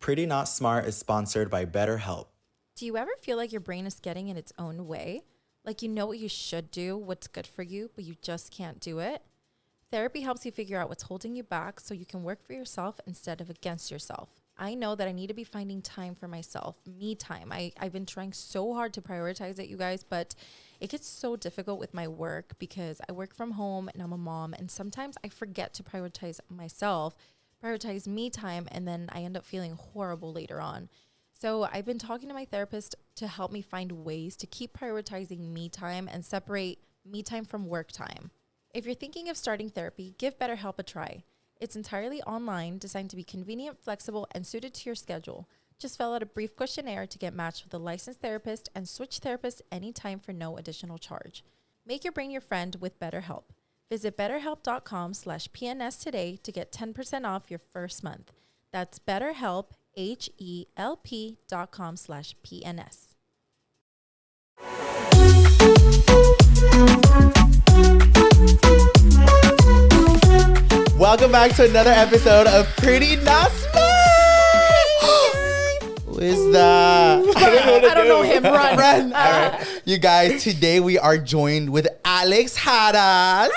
Pretty Not Smart is sponsored by BetterHelp. Do you ever feel like your brain is getting in its own way? Like you know what you should do, what's good for you, but you just can't do it? Therapy helps you figure out what's holding you back so you can work for yourself instead of against yourself. I know that I need to be finding time for myself, me time. I've been trying so hard to prioritize it, you guys, but it gets so difficult with my work because I work from home and I'm a mom, and sometimes I forget to prioritize myself, prioritize me time, and then I end up feeling horrible later on. So I've been talking to my therapist to help me find ways to keep prioritizing me time and separate me time from work time. If you're thinking of starting therapy, give BetterHelp a try. It's entirely online, designed to be convenient, flexible, and suited to your schedule. Just fill out a brief questionnaire to get matched with a licensed therapist and switch therapists anytime for no additional charge. Make your brain your friend with BetterHelp. Visit betterhelp.com/PNS today to get 10% off your first month. That's BetterHelp, HELP.com/PNS. Welcome back to another episode of Pretty Not Smart. Who is that? I don't know him. Run. All right. You guys, today we are joined with Alex Jarass.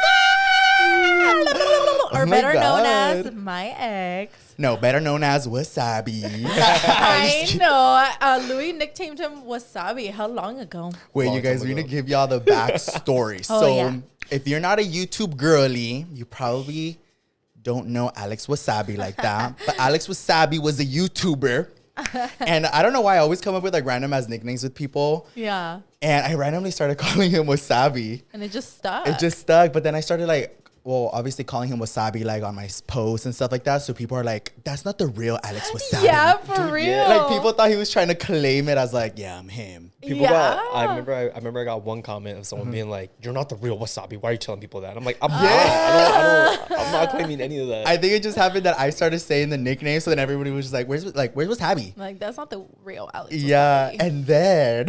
Or better known as my ex. No, better known as Wasabi. I know. Louie nicknamed him Wasabi. How long ago? Wait, you guys, we're going to give y'all the backstory. If you're not a YouTube girly, you probably don't know Alex Wasabi like that. But Alex Wasabi was a YouTuber. And I don't know why I always come up with like random ass nicknames with people. Yeah. And I randomly started calling him Wasabi. And it just stuck. But then I started obviously calling him Wasabi like on my posts and stuff like that. So people are like, that's not the real Alex Wasabi. Yeah, for real. Yeah. Like people thought he was trying to claim it. I was like, yeah, I'm him. I remember I got one comment of someone being like, you're not the real Wasabi. Why are you telling people that? I'm like, I'm not claiming any of that. I think it just happened that I started saying the nickname. So then everybody was just like, where's Wasabi? Like, that's not the real Alex Wasabi. Yeah. And then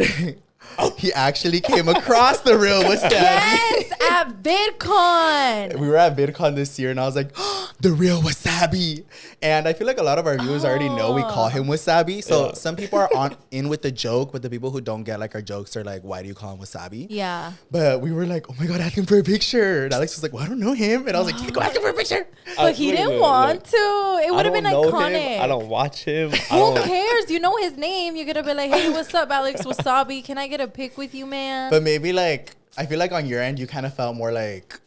he actually came across the real Wasabi. Yes, at VidCon. We were at VidCon this year, and I was like, the real Wasabi. And I feel like a lot of our viewers already know we call him Wasabi. So some people are in with the joke, but the people who don't get like our jokes are like, why do you call him Wasabi? Yeah. But we were like, oh my God, ask him for a picture. And Alex was like, well, I don't know him. And I was like, go ask him for a picture. But he didn't want to. It would have been iconic. I don't watch him. Who cares? You know his name. You're going to be like, hey, what's up, Alex Wasabi? Can I get a pic with you, man? But maybe like, I feel like on your end, you kind of felt more like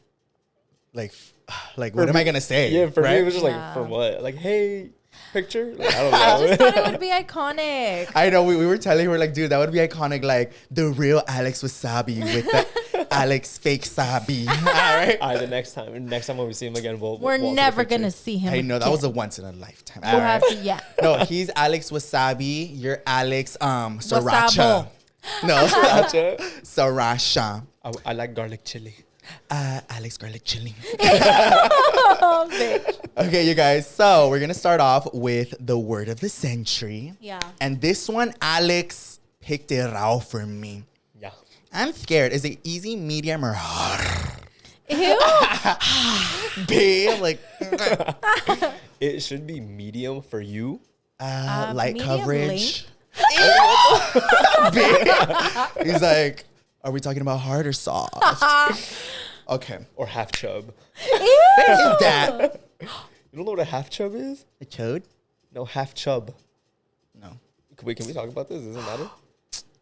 what am I going to say? Yeah, for me, it was just Yeah. like, for what? Like, hey, picture? Like, I don't I know. just thought it would be iconic. I know, we were telling her like, dude, that would be iconic. Like the real Alex Wasabi with the Alex fake Sabi. All right. All right, the next time when we see him again, We're we'll never going to see him I know, that again. was a once in a lifetime. We'll have to, yeah. No, he's Alex Wasabi. You're Alex Sriracha. Wasabo. No, Gotcha. Sriracha. I like garlic chili. Alex garlic chili. Oh, bitch. Okay, you guys. So we're gonna start off with the word of the century. Yeah. And this one, Alex picked it out for me. Yeah. I'm scared. Is it easy, medium, or hard? Ew. Babe, like It should be medium for you. light medium coverage. He's like, are we talking about hard or soft? Okay. Or half chub. Ew. That You don't know what a half chub is? a chode? No, half chub. No. Wait, can we talk about this? Does it matter?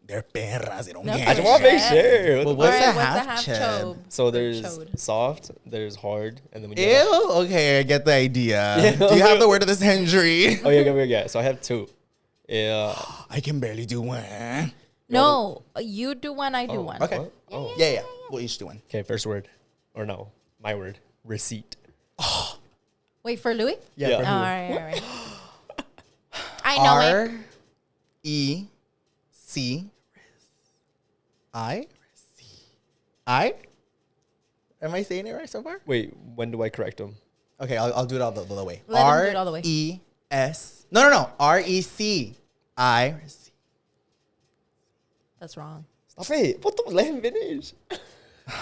They're perras. They don't No, get I it. just want to make sure. Well, All what's right, a half what's a chub? half chobe? So there's chode. soft, there's hard, and then when you Ew. Okay, I get the idea. Yeah. Do you have the word of the century? Oh yeah. So I have two. Yeah. I can barely do one. No, you do one, I do one. Okay. What? Oh. Yeah. We'll each do one. Okay, first word. Or no, my word. Receipt. Wait, for Louie? Yeah. Yeah. for Oh, who? all right. I know it. R-E-C-I. Am I saying it right so far? Wait, when do I correct them? Okay, I'll do it all the way. Let him do it all the way. R-E-S. No. R-E-C-I. That's wrong. Stop it. What the? Let him finish.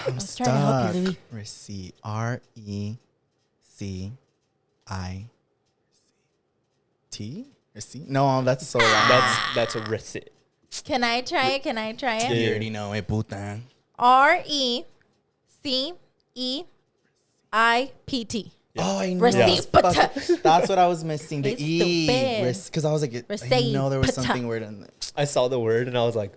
I'm was trying to help you, Louie. Receipt. R-E-C-I. T. Receipt? No, that's so long. That's a receipt. Can I try it? Yeah. You already know it, puta. RECEIPT. Yeah. Oh, I know. Receipt. That's what I was missing. The It's E. Because I was like, I know there was something weird in there. I saw the word and I was like,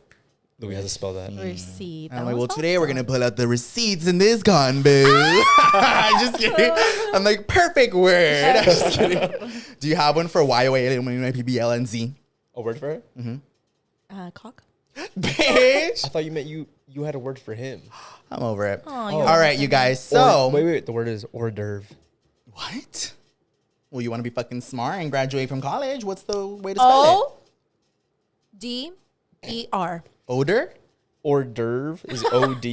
Louie has to spell that. Receipt. I'm like, well, today we're going to pull out the receipts in this convo. I'm just kidding. I'm like, perfect word. I'm just kidding. Do you have one for YOAPBLNZ? A word for it? Mm-hmm. Cock. Bitch. I thought you meant you had a word for him. I'm over it. Oh, All right, you guys. So. Wait. The word is hors d'oeuvre. What? Well, you want to be fucking smart and graduate from college. What's the way to spell ODER. Odor? Hors d'oeuvre is OD.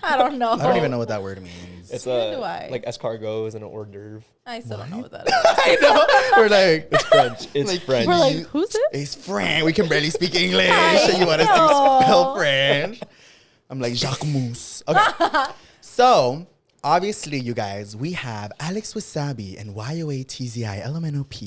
I don't know. I don't even know what that word means. It's Neither do I. like escargots and an hors d'oeuvre. I still don't know what that is. I know. We're like, It's French. It's Like, French. We're like, who's it? it's French. We can barely speak English. I You want us to know. spell French? I'm like, Jacques Mousse. Okay. So, obviously, you guys, we have Alex Wasabi and YOATZILMNOP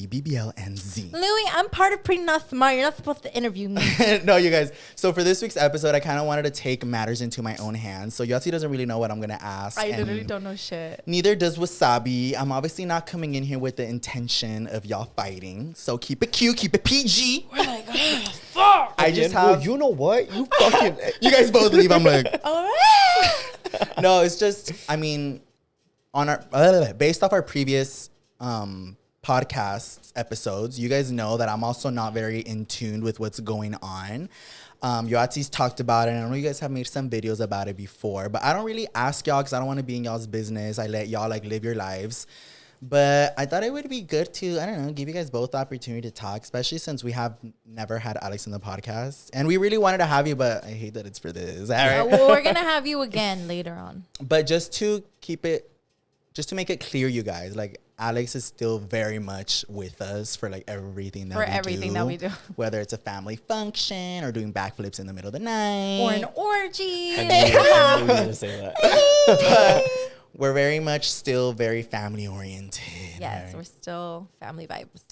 Louie, I'm part of Pretty Not Smart. You're not supposed to interview me. No, you guys. So for this week's episode, I kind of wanted to take matters into my own hands. So Yoatzi doesn't really know what I'm going to ask. I and literally don't know shit. neither does Wasabi. I'm obviously not coming in here with the intention of y'all fighting. So keep it cute, keep it PG. We're like, oh, fuck. I just Well, have... you know what? You fucking... You guys both leave. I'm like... All right. No, it's just, I mean, on our based off our previous podcast episodes, you guys know that I'm also not very in tune with what's going on. Yoatzi's talked about it, and I know you guys have made some videos about it before, but I don't really ask y'all because I don't want to be in y'all's business. I let y'all like live your lives. But I thought it would be good to, I don't know, give you guys both the opportunity to talk, especially since we have never had Alex in the podcast. And we really wanted to have you, but I hate that it's for this. All right. Well, we're going to have you again later on. But just to keep it, just to make it clear, you guys, like Alex is still very much with us for like everything that we do. Whether it's a family function or doing backflips in the middle of the night. Or an orgy. I knew you were going to say that. But we're very much still very family oriented. Yes, right? we're still family vibes.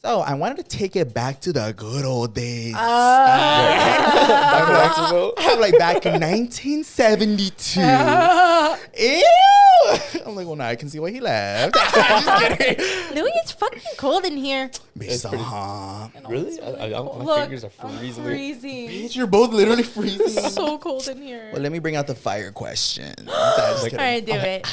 So I wanted to take it back to the good old days. I'm like back in 1972. Ew! I'm like, well, now I can see why he left. I'm just kidding. Louie, it's fucking cold in here. Bitch, so hot. Really? My fingers are freezing. freezing. Bitch, you're both literally freezing. So cold in here. Well, let me bring out the fire question. All right, do it.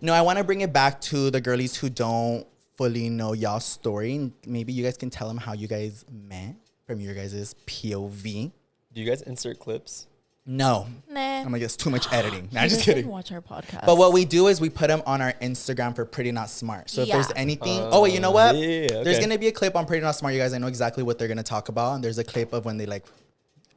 No, I want to bring it back to the girlies who don't fully know y'all's story. Maybe you guys can tell them how you guys met from your guys' POV. Do you guys insert clips? No. Nah. I'm like, it's too much editing. Nah, You just guys kidding. can watch our podcast. But what we do is we put them on our Instagram for Pretty Not Smart. So if there's anything, oh wait, you know what? Yeah, okay. There's gonna be a clip on Pretty Not Smart. You guys, I know exactly what they're gonna talk about, and there's a clip of when they like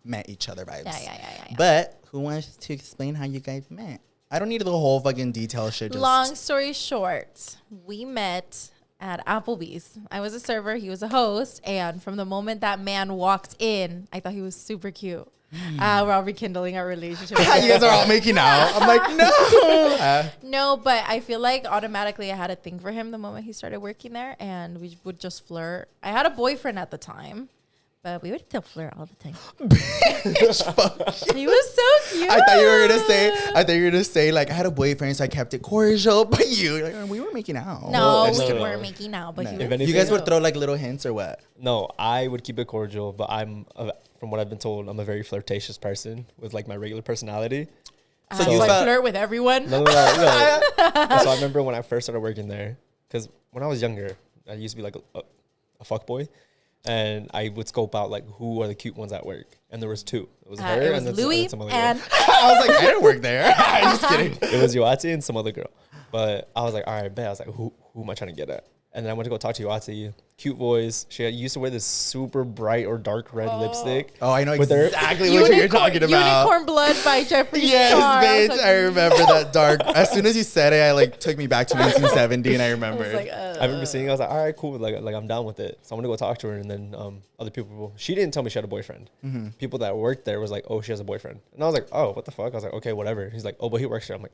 met each other vibes. Yeah. But who wants to explain how you guys met? I don't need the whole fucking detail shit. Just Long story short, we met at Applebee's. I was a server, he was a host, and from the moment that man walked in, I thought he was super cute. We're all rekindling our relationship. you guys are all making out. I'm like, no. No, but I feel like automatically I had a thing for him the moment he started working there, and we would just flirt. I had a boyfriend at the time, but we would still flirt all the time. Bitch, fuck. He was so cute. I thought you were gonna say like I had a boyfriend, so I kept it cordial. But you, like, we were making out. No, No, we no. were making out, but No. he If was anything- You guys would cute. throw like little hints or what? No, I would keep it cordial, but from what I've been told, I'm a very flirtatious person with like my regular personality. So So you I felt- flirt with everyone. No. So I remember when I first started working there, because when I was younger, I used to be like a fuck boy, and I would scope out like who are the cute ones at work, and there was two. It was her It was and then Louie some other and girl. I was like, I didn't work there. I'm just kidding. It was Yoatzi and some other girl. But I was like, all right, bet. I was like, who am I trying to get at? And then I went to go talk to Yoatzi. Cute voice. She used to wear this super bright or dark red lipstick. Oh, I know With her- exactly what you're talking about. Unicorn Blood by Jeffree Yes, Star. bitch. I remember that dark. As soon as you said it, I like took me back to 1970, and I remember. I remember seeing it. I was like, all right, cool. Like I'm down with it. So I'm going to go talk to her. And then other people, she didn't tell me she had a boyfriend. People that worked there was like, oh, she has a boyfriend. And I was like, oh, what the fuck? I was like, okay, whatever. He's like, oh, but he works here. I'm like,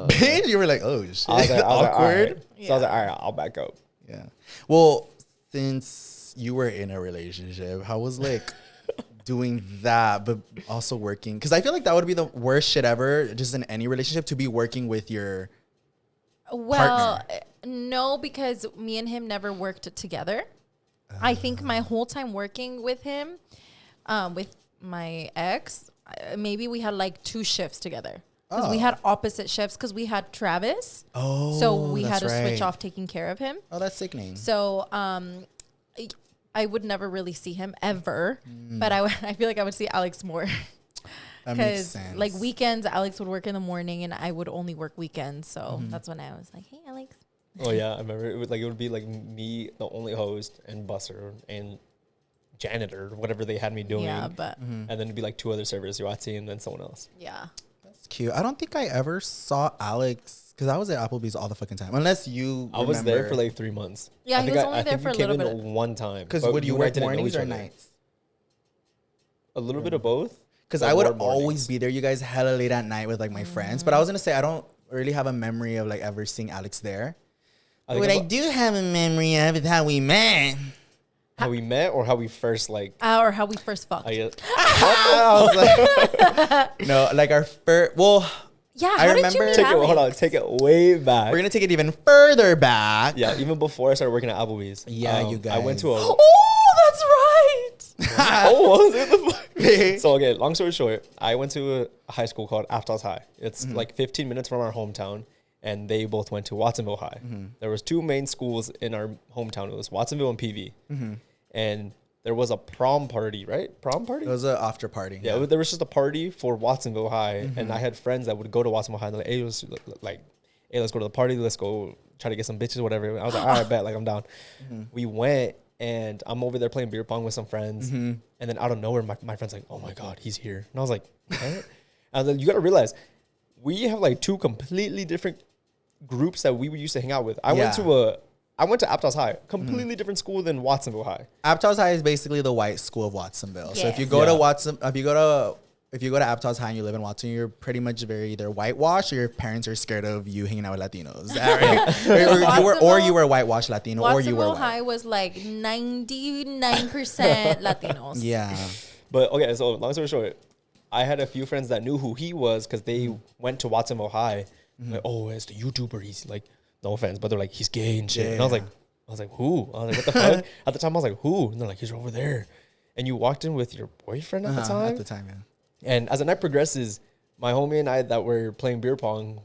Bitch, you were like, oh shit, I was like, all awkward. right. So I was like, all right, I'll back up. Yeah. Well, since Alex, you were in a relationship. How was like doing that, but also working? Because I feel like that would be the worst shit ever, just in any relationship, to be working with your partner. No, because me and him never worked together. I think my whole time working with him, with my ex, maybe we had like 2 shifts together. Because we had opposite shifts because we had Travis. Oh, so we had to right. switch off taking care of him. Oh, that's sickening. So I would never really see him ever, but I feel like I would see Alex more. That makes sense. Like weekends, Alex would work in the morning and I would only work weekends. So that's when I was like, hey, Alex. Oh yeah, I remember it would be like me, the only host, and busser and janitor, whatever they had me doing. Yeah, but and then it'd be like 2 other servers, Yoatzi and then someone else. yeah. That's cute. I don't think I ever saw Alex because I was at Applebee's all the fucking time. Unless you I was there for like 3 months. Yeah, I he was only there for a little bit. One time. Because but would you and I work didn't know mornings each or other. nights? A little bit of both. Because but I would more mornings. always be there, you guys, hella late at night with like my friends. But I was gonna say I don't really have a memory of like ever seeing Alex there. What I do have a memory of is how we met. How we met or how we first like. Or how we first fucked. I was like, no, like our first. Well, Yeah, I how remember. did you meet Alex? Hold on, take it way back. We're gonna take it even further back. Yeah, even before I started working at Applebee's. Yeah, you guys. I went to a. Oh, that's right. Oh, was it? So okay, long story short, I went to a high school called Aptos High. It's like 15 minutes from our hometown, and they both went to Watsonville High. There was 2 main schools in our hometown. It was Watsonville and PV, and there was a prom party, right? Prom party. It was an after party. Yeah, there was just a party for Watsonville High, and I had friends that would go to Watsonville High. And they're like, hey, let's go to the party. Let's go try to get some bitches, whatever. I was like, all right, bet, like I'm down. We went, and I'm over there playing beer pong with some friends, and then out of nowhere, my friend's like, oh my god, he's here, and I was like, what? And then you got to realize, we have like 2 completely different groups that we used to hang out with. I went to Aptos High, completely different school than Watsonville High. Aptos High is basically the white school of Watsonville. So if Yes. you go to Watson, if you go to Aptos High and you live in Watson, you're pretty much very either whitewashed or your parents are scared of you hanging out with Latinos. Right? or you were whitewashed Latino, or you were Watsonville white. High was like 99% Latinos. Yeah. But okay, so long story short, I had a few friends that knew who he was because they went to Watsonville High. Like, oh, it's the YouTuber. He's like, no offense, but they're like, he's gay and shit. Yeah. And I was like, who? I was like, what the fuck? At the time, I was like, who? And they're like, he's over there. And you walked in with your boyfriend at the time? At the time, yeah. And as the night progresses, my homie and I that were playing beer pong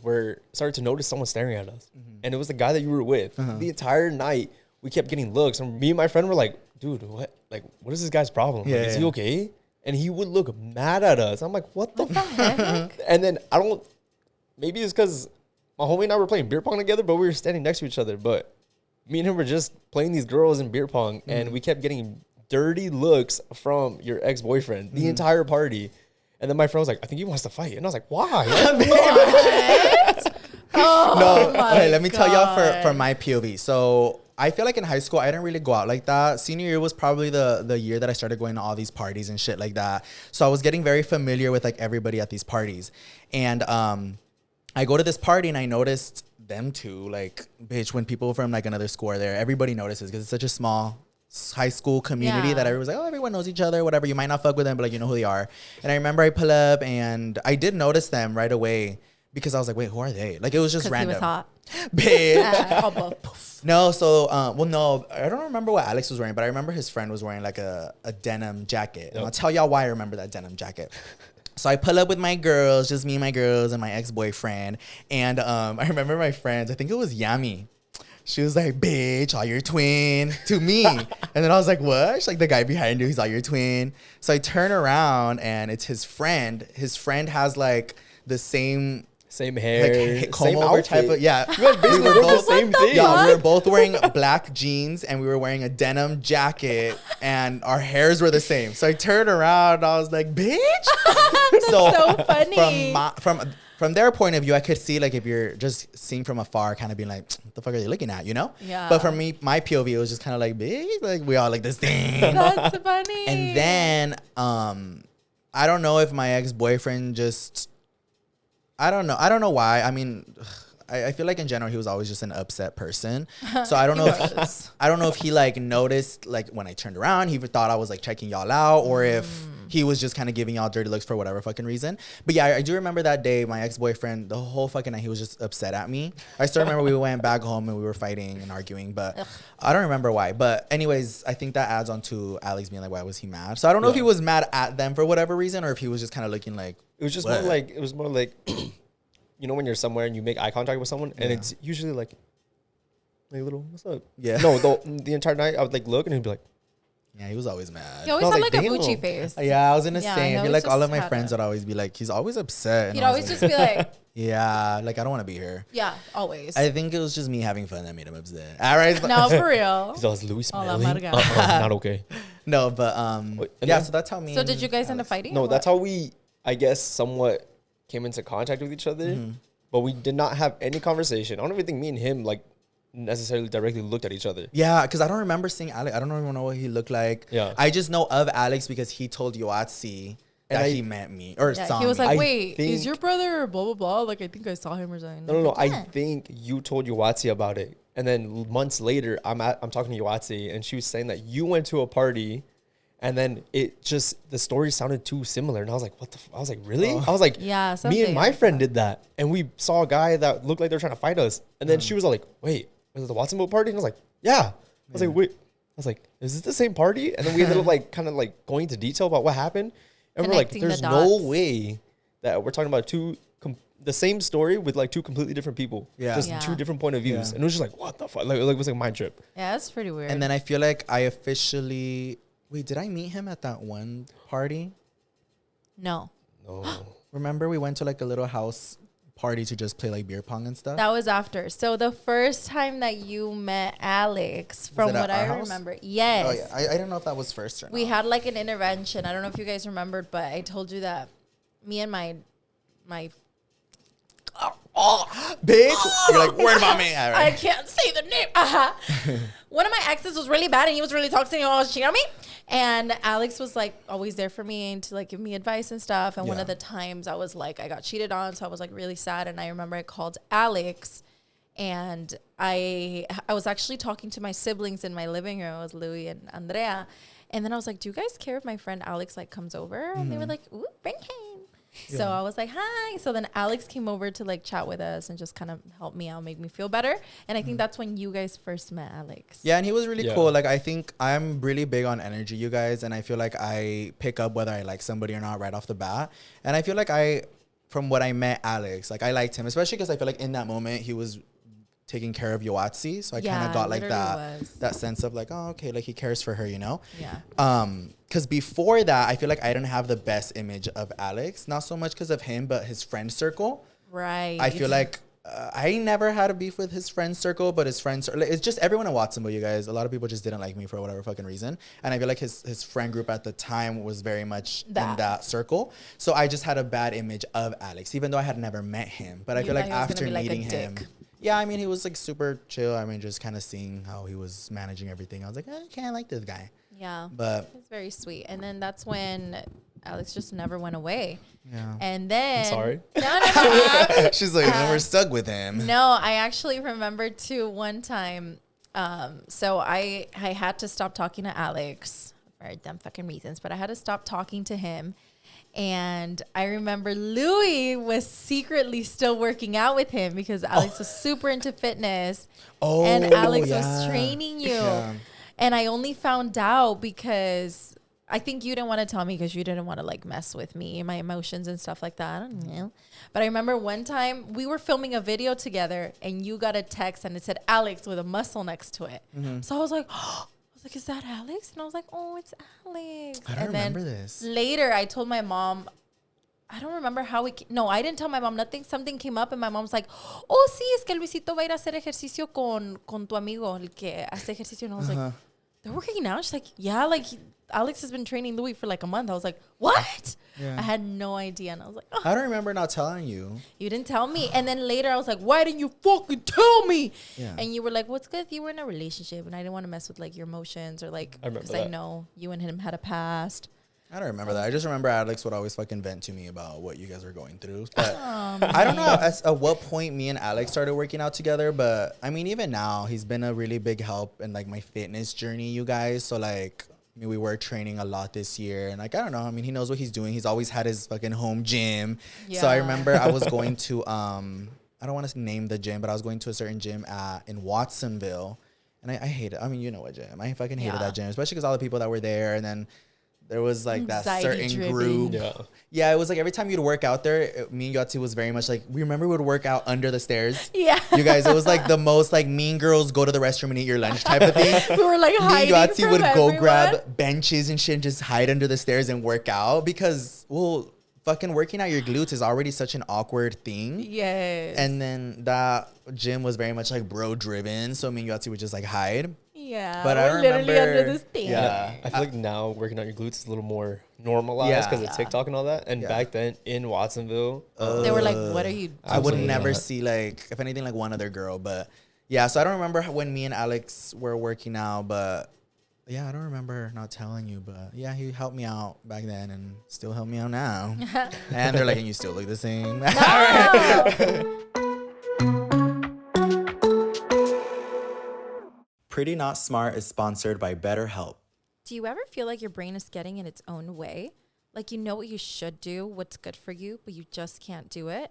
started to notice someone staring at us. And it was the guy that you were with. The entire night, we kept getting looks. And me and my friend were like, dude, what? Like, what is this guy's problem? Yeah, like, is he okay? And he would look mad at us. I'm like, what the Heck? And then maybe it's because my homie and I were playing beer pong together, but we were standing next to each other. But me and him were just playing these girls in beer pong, and we kept getting dirty looks from your ex-boyfriend the entire party. And then my friend was like, I think he wants to fight. And I was like, why? Oh, Okay, let me tell y'all from my POV. So I feel like in high school, I didn't really go out like that. Senior year was probably the year that I started going to all these parties and shit like that. So I was getting very familiar with like everybody at these parties. And I go to this party and I noticed them two, like, bitch, when people from like another school are there, everybody notices because it's such a small high school community that everyone's like, oh, everyone knows each other, whatever. You might not fuck with them, but like, you know who they are. And I remember I pull up and I did notice them right away because I was like, wait, who are they? Like, it was just random. He was hot. Bitch. No, so, no, I don't remember what Alex was wearing, but I remember his friend was wearing like a denim jacket. And I'll tell y'all why I remember that denim jacket. So I pull up with my girls, just me and my girls and my ex-boyfriend. And I remember my friends, I think it was Yami. She was like, bitch, all your twin to me. And then I was like, what? She's like, the guy behind you, he's all your twin. So I turn around and it's his friend. His friend has like the same hair, like, same comb-over outfit. type of, yeah. You guys basically were did the both same thing. Yeah, we were both wearing black jeans and we were wearing a denim jacket and our hairs were the same. So I turned around and I was like, bitch. So funny. From their point of view, I could see like if you're just seeing from afar, kind of being like, what the fuck are they looking at, you know? Yeah. But for me, my POV, it was just kind of like, bitch, like we all like this thing. That's funny. And then I don't know if my ex-boyfriend just, I don't know why. I mean, I feel like in general he was always just an upset person. So I don't know if he like noticed like when I turned around, he thought I was like checking y'all out, or if he was just kind of giving y'all dirty looks for whatever fucking reason. But yeah, I do remember that day, my ex-boyfriend, the whole fucking night, he was just upset at me. I still remember we went back home and we were fighting and arguing, but I don't remember why. But anyways, I think that adds on to Alex being like, why was he mad? So I don't know if he was mad at them for whatever reason, or if he was just kind of looking like, it was just more like, you know, when you're somewhere and you make eye contact with someone, and it's usually like a little, what's up? Yeah. No, the entire night I would like look and he'd be like, yeah, he was always mad. He always had like a Gucci face. Yeah, I was gonna say, I feel like all of my friends would always be like, he's always upset. He'd always just be like, yeah, like I don't want to be here. Yeah, always. I think it was just me having fun that made him upset. All right. No, for real. He's always Louie smiling. Not okay. No, but yeah, so that's how me. So did you guys end up fighting? No, that's how we, I guess, somewhat came into contact with each other, but we did not have any conversation. I don't even think me and him like necessarily directly looked at each other. Yeah, because I don't remember seeing Alex. I don't even know what he looked like. Yeah, I just know of Alex because he told Yoatzi that he met me or saw he was me. like, wait, is your brother or blah blah blah? Like, I think I saw him or something. No. I think you told Yoatzi about it, and then months later, I'm talking to Yoatzi, and she was saying that you went to a party. And then it just, the story sounded too similar. And I was like, what the I was like, really? I was like, yeah, me and my friend did that. And we saw a guy that looked like they were trying to fight us. And then she was like, wait, was it the Watsonville party? And I was like, yeah. I was like, wait. I was like, is this the same party? And then we ended up like kind of like going into detail about what happened. And we're like, there's no way that we're talking about the same story with like two completely different people. Yeah. Just two different point of views. And it was just like, what the fuck? Like, it was like a mind trip. Yeah, that's pretty weird. And then I feel like I officially... Wait, did I meet him at that one party? No. Remember we went to like a little house party to just play like beer pong and stuff? That was after. So the first time that you met Alex, from what I remember, yes. Oh yeah, I don't know if that was first or not. We had like an intervention. I don't know if you guys remembered, but I told you that me and my bitch, you're like, worried about me. All right. I can't say the name. One of my exes was really bad and he was really toxic and he was cheating on me. And Alex was like always there for me and to like give me advice and stuff. And one of the times I was like, I got cheated on. So I was like really sad. And I remember I called Alex and I was actually talking to my siblings in my living room. It was Louie and Andrea. And then I was like, do you guys care if my friend Alex like comes over? And they were like, ooh, bring him. Yeah. So I was like, hi. So then Alex came over to like chat with us and just kind of help me out, make me feel better. And I think that's when you guys first met Alex. Yeah, and he was really cool. Like, I think I'm really big on energy, you guys. And I feel like I pick up whether I like somebody or not right off the bat. And I feel like from what I met Alex, like I liked him, especially because I feel like in that moment he was taking care of Yoatzi. So I kind of got like that sense of like, oh, okay, like he cares for her, you know? Yeah. Because before that, I feel like I didn't have the best image of Alex. Not so much because of him, but his friend circle. Right. I feel like I never had a beef with his friend circle, but his friends, it's just everyone in Watsonville, you guys. A lot of people just didn't like me for whatever fucking reason. And I feel like his friend group at the time was very much in that circle. So I just had a bad image of Alex, even though I had never met him. But I feel like after meeting him... Yeah, I mean, he was like super chill. I mean, just kind of seeing how he was managing everything. I was like, okay, I like this guy. Yeah. But it's very sweet. And then that's when Alex just never went away. Yeah. And then... I'm sorry. No. She's like, we're stuck with him. No, I actually remember too one time. So I had to stop talking to Alex for dumb fucking reasons, but I had to stop talking to him. And I remember Louie was secretly still working out with him because Alex was super into fitness. Oh, and Alex was training you. Yeah. And I only found out because I think you didn't want to tell me because you didn't want to like mess with me, my emotions and stuff like that. I don't know. But I remember one time we were filming a video together and you got a text and it said Alex with a muscle next to it. Mm-hmm. So I was like, oh. I was like, is that Alex? And I was like, oh, it's Alex. I don't remember this. Later, I told my mom, I don't remember how no, I didn't tell my mom nothing. Something came up and my mom's like, oh, sí, es que Luisito va a ir a hacer ejercicio con tu amigo, el que hace ejercicio. And I was like, they're working out? She's like, yeah, like Alex has been training Louie for like a month. I was like, what? Yeah. I had no idea. And I was like, oh. I don't remember not telling you. You didn't tell me. And then later I was like, why didn't you fucking tell me? Yeah. And you were like, what's good if you were in a relationship? And I didn't want to mess with like your emotions or like, because I know you and him had a past. I don't remember that. I just remember Alex would always fucking vent to me about what you guys were going through. But I don't know at what point me and Alex started working out together. But I mean, even now, he's been a really big help in like my fitness journey, you guys. So like, I mean, we were training a lot this year. And like, I don't know. I mean, he knows what he's doing. He's always had his fucking home gym. Yeah. So I remember I was going to, I don't want to name the gym, but I was going to a certain gym in Watsonville. And I hate it. I mean, you know what gym. I fucking hated that gym, especially because all the people that were there. And then there was like that certain group. Yeah, it was like every time you'd work out there, me and Yoatzi was very much like, we remember we would work out under the stairs. Yeah. You guys, it was like the most like mean girls go to the restroom and eat your lunch type of thing. We were like hiding. Me and Yoatzi would go grab benches and shit and just hide under the stairs and work out because, well, fucking working out your glutes is already such an awkward thing. Yes. And then that gym was very much like bro driven. So me and Yoatzi would just like hide. Yeah, but I remember literally under the stairs. Yeah, I feel like now working out your glutes is a little more normalized because of TikTok and all that. And back then in Watsonville, they were like, "What are you?" I would never see like, if anything, like one other girl. But yeah, so I don't remember when me and Alex were working out. But yeah, I don't remember not telling you. But yeah, he helped me out back then and still help me out now. And they're like, "And you still look the same." Pretty Not Smart is sponsored by BetterHelp. Do you ever feel like your brain is getting in its own way? Like you know what you should do, what's good for you, but you just can't do it?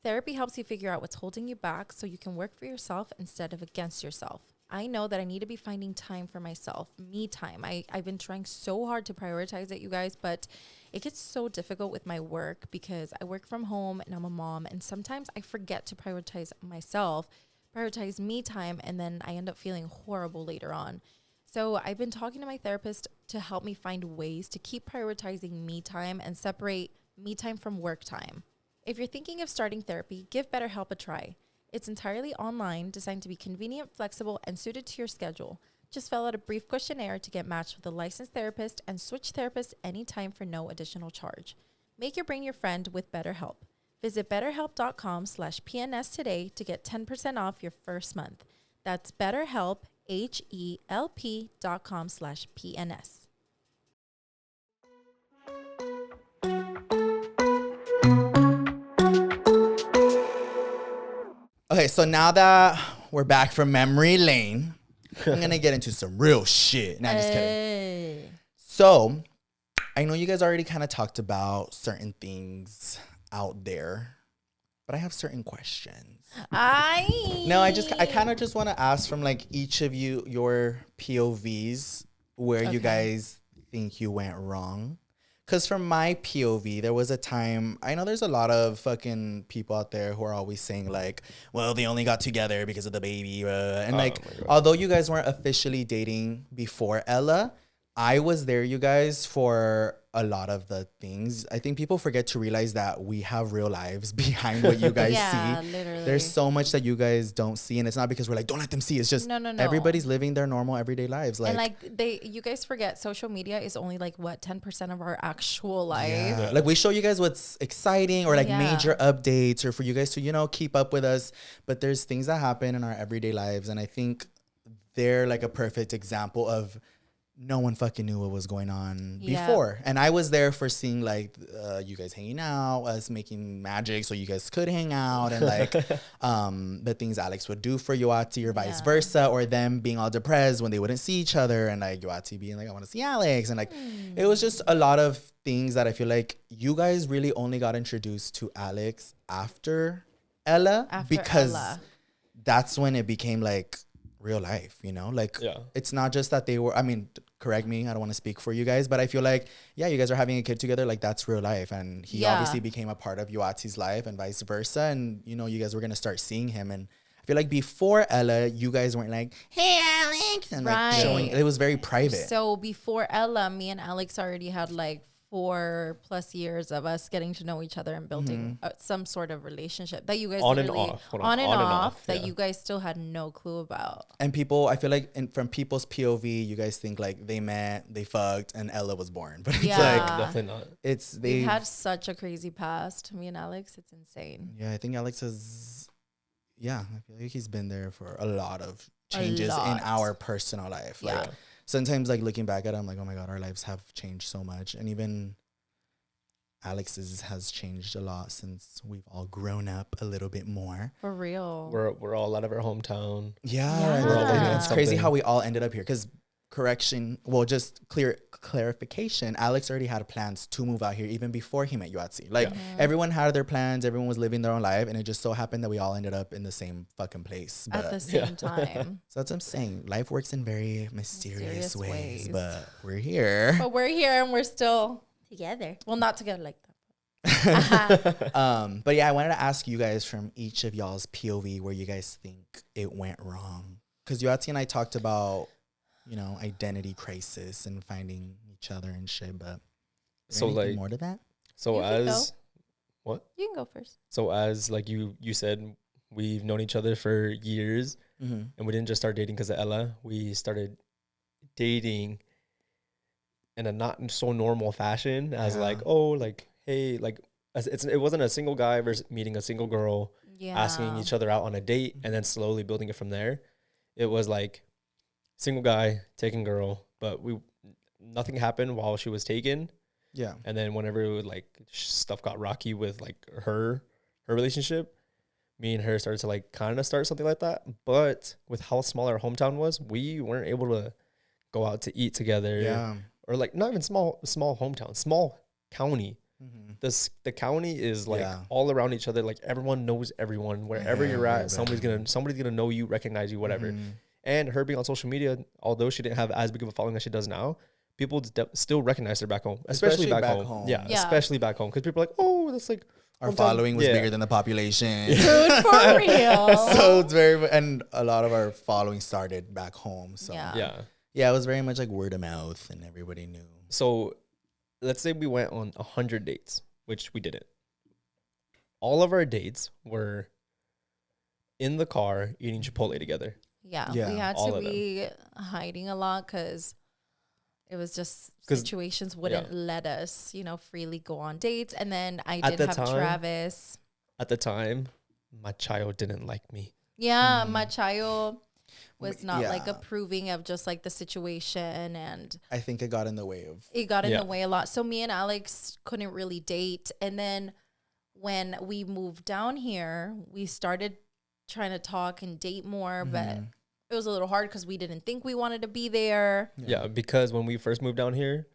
Therapy helps you figure out what's holding you back so you can work for yourself instead of against yourself. I know that I need to be finding time for myself, me time. I've been trying so hard to prioritize it, you guys, but it gets so difficult with my work because I work from home and I'm a mom, and sometimes I forget to prioritize myself, prioritize me time, and then I end up feeling horrible later on. So I've been talking to my therapist to help me find ways to keep prioritizing me time and separate me time from work time. If you're thinking of starting therapy, give BetterHelp a try. It's entirely online, designed to be convenient, flexible, and suited to your schedule. Just fill out a brief questionnaire to get matched with a licensed therapist and switch therapists anytime for no additional charge. Make your brain your friend with BetterHelp. Visit betterhelp.com/PNS today to get 10% off your first month. That's BetterHelp, HELP.com/PNS. Okay, so now that we're back from memory lane, I'm going to get into some real shit. Nah, just kidding. So, I know you guys already kind of talked about certain things out there, but I have certain questions. I kind of just want to ask from like each of you, your POVs, where you guys think you went wrong. Because from my POV, there was a time, I know there's a lot of fucking people out there who are always saying like, well, they only got together because of the baby. And like, although you guys weren't officially dating before Ella, I was there, you guys, for a lot of the things. I think people forget to realize that we have real lives behind what you guys see. Literally. There's so much that you guys don't see, and it's not because we're like, don't let them see. It's just everybody's living their normal everyday lives. Like, and like you guys forget social media is only like what 10% of our actual life. Yeah. Like we show you guys what's exciting or like major updates or for you guys to, keep up with us. But there's things that happen in our everyday lives, and I think they're like a perfect example of no one fucking knew what was going on before. And I was there for seeing like you guys hanging out, us making magic so you guys could hang out, and like the things Alex would do for Yoatzi or vice versa, or them being all depressed when they wouldn't see each other, and like Yoatzi being like, I want to see Alex. And like it was just a lot of things that I feel like you guys really only got introduced to Alex after Ella, because that's when it became like real life, like it's not just that they were, I mean, correct me, I don't want to speak for you guys, but I feel like you guys are having a kid together, like that's real life, and he obviously became a part of Yoatzi's life and vice versa, and you guys were gonna start seeing him. And I feel like before Ella, you guys weren't like, hey Alex, and like showing, it was very private. So before Ella, me and Alex already had like 4+ years of us getting to know each other and building some sort of relationship that you guys on and off that you guys still had no clue about. And people, I feel like from people's POV, you guys think like they met, they fucked, and Ella was born, but it's like definitely not. We've had such a crazy past, me and Alex. It's insane. Yeah, I think Alex has. I feel like he's been there for a lot of changes in our personal life. Like sometimes like looking back at it, I'm like, oh my God, our lives have changed so much. And even Alex's has changed a lot since we've all grown up a little bit more. For real. We're all out of our hometown. Yeah. We're all looking at It's crazy something. how we all ended up here. Because just clarification, Alex already had plans to move out here even before he met Yoatzi. Like, everyone had their plans. Everyone was living their own life. And it just so happened that we all ended up in the same fucking place. At the same time. So that's what I'm saying. Life works in very mysterious ways. ways. But we're here. But we're here and we're still together. Well, not together like that. But yeah, I wanted to ask you guys from each of y'all's POV where you guys think it went wrong. Because Yoatzi and I talked about, you know, identity crisis and finding each other and shit. But So like more to that? So You can as what? You can go first. So as like you said, we've known each other for years, Mm-hmm. and we didn't just start dating because of Ella. We started dating in a not so normal fashion as like, oh, like, hey, like it wasn't a single guy versus meeting a single girl, asking each other out on a date and then slowly building it from there. It was like single guy taking girl, but nothing happened while she was taken. Yeah. And then whenever it would, like stuff got rocky with like her relationship, me and her started to like kind of start something like that. But with how small our hometown was, we weren't able to go out to eat together. Yeah. Or like not even small hometown, small county. Mm-hmm. The county is like all around each other. Like everyone knows everyone. Wherever you're at, somebody's gonna know you, recognize you, whatever. Mm-hmm. And her being on social media, although she didn't have as big of a following as she does now, people still recognize her back home, especially back home. Yeah, especially back home, because people are like, oh, that's like our following was bigger than the population. Dude, for real. So it's and a lot of our following started back home. So yeah, it was very much like word of mouth, and everybody knew. So let's say we went on 100 dates, which we didn't. All of our dates were in the car eating Chipotle together. Yeah, we had to be hiding a lot because it was just situations wouldn't let us, you know, freely go on dates. And then I did have Travis. At the time, my child didn't like me. Yeah, my child was not like approving of just like the situation, and I think it got in the way of the way a lot. So me and Alex couldn't really date. And then when we moved down here, we started trying to talk and date more, but it was a little hard because we didn't think we wanted to be there. Yeah, because when we first moved down here,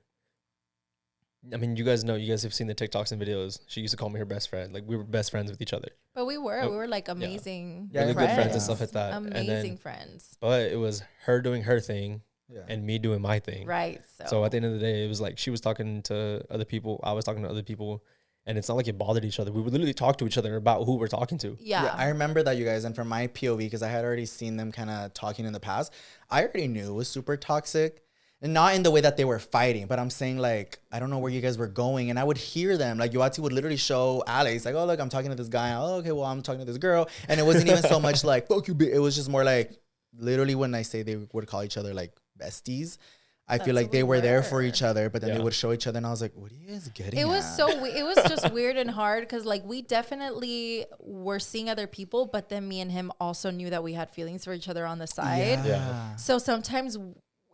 I mean, you guys have seen the TikToks and videos. She used to call me her best friend. Like, we were best friends with each other. But we were like amazing really good friends and stuff like that. Amazing friends. But it was her doing her thing and me doing my thing. Right. So at the end of the day, it was like she was talking to other people. I was talking to other people. And it's not like it bothered each other. We would literally talk to each other about who we're talking to. Yeah. I remember that, you guys. And from my POV, because I had already seen them kind of talking in the past, I already knew it was super toxic. And not in the way that they were fighting, but I'm saying, like, I don't know where you guys were going. And I would hear them. Like, Yoatzi would literally show Alex, like, oh, look, I'm talking to this guy. Oh, okay, well, I'm talking to this girl. And it wasn't even so much like, fuck you, bitch. It was just more like, literally when I say they would call each other, like, besties, I feel like they were there for each other, but then they would show each other, and I was like, "What are you guys getting?" It was it was just weird and hard because like we definitely were seeing other people, but then me and him also knew that we had feelings for each other on the side. Yeah. So sometimes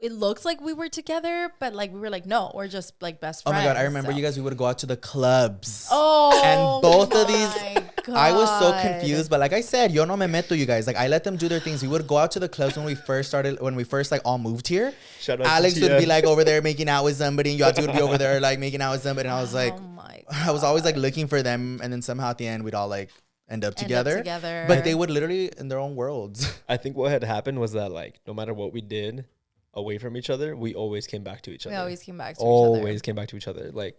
it looked like we were together, but like we were like, no, we're just like best friends. Oh my God, I remember you guys. We would go out to the clubs. Oh, and both of these. God. I was so confused, but like I said, yo no me meto, you guys. Like I let them do their things. We would go out to the clubs when we first like all moved here. Shout out Alex to would TF. be like over there making out with somebody, and Yoatzi would be over there like making out with somebody. And I was like, oh my I was always like looking for them, and then somehow at the end we'd all like end up together. But they would literally in their own worlds. I think what had happened was that like no matter what we did away from each other, we always came back to each other. We always came back to each other. Like,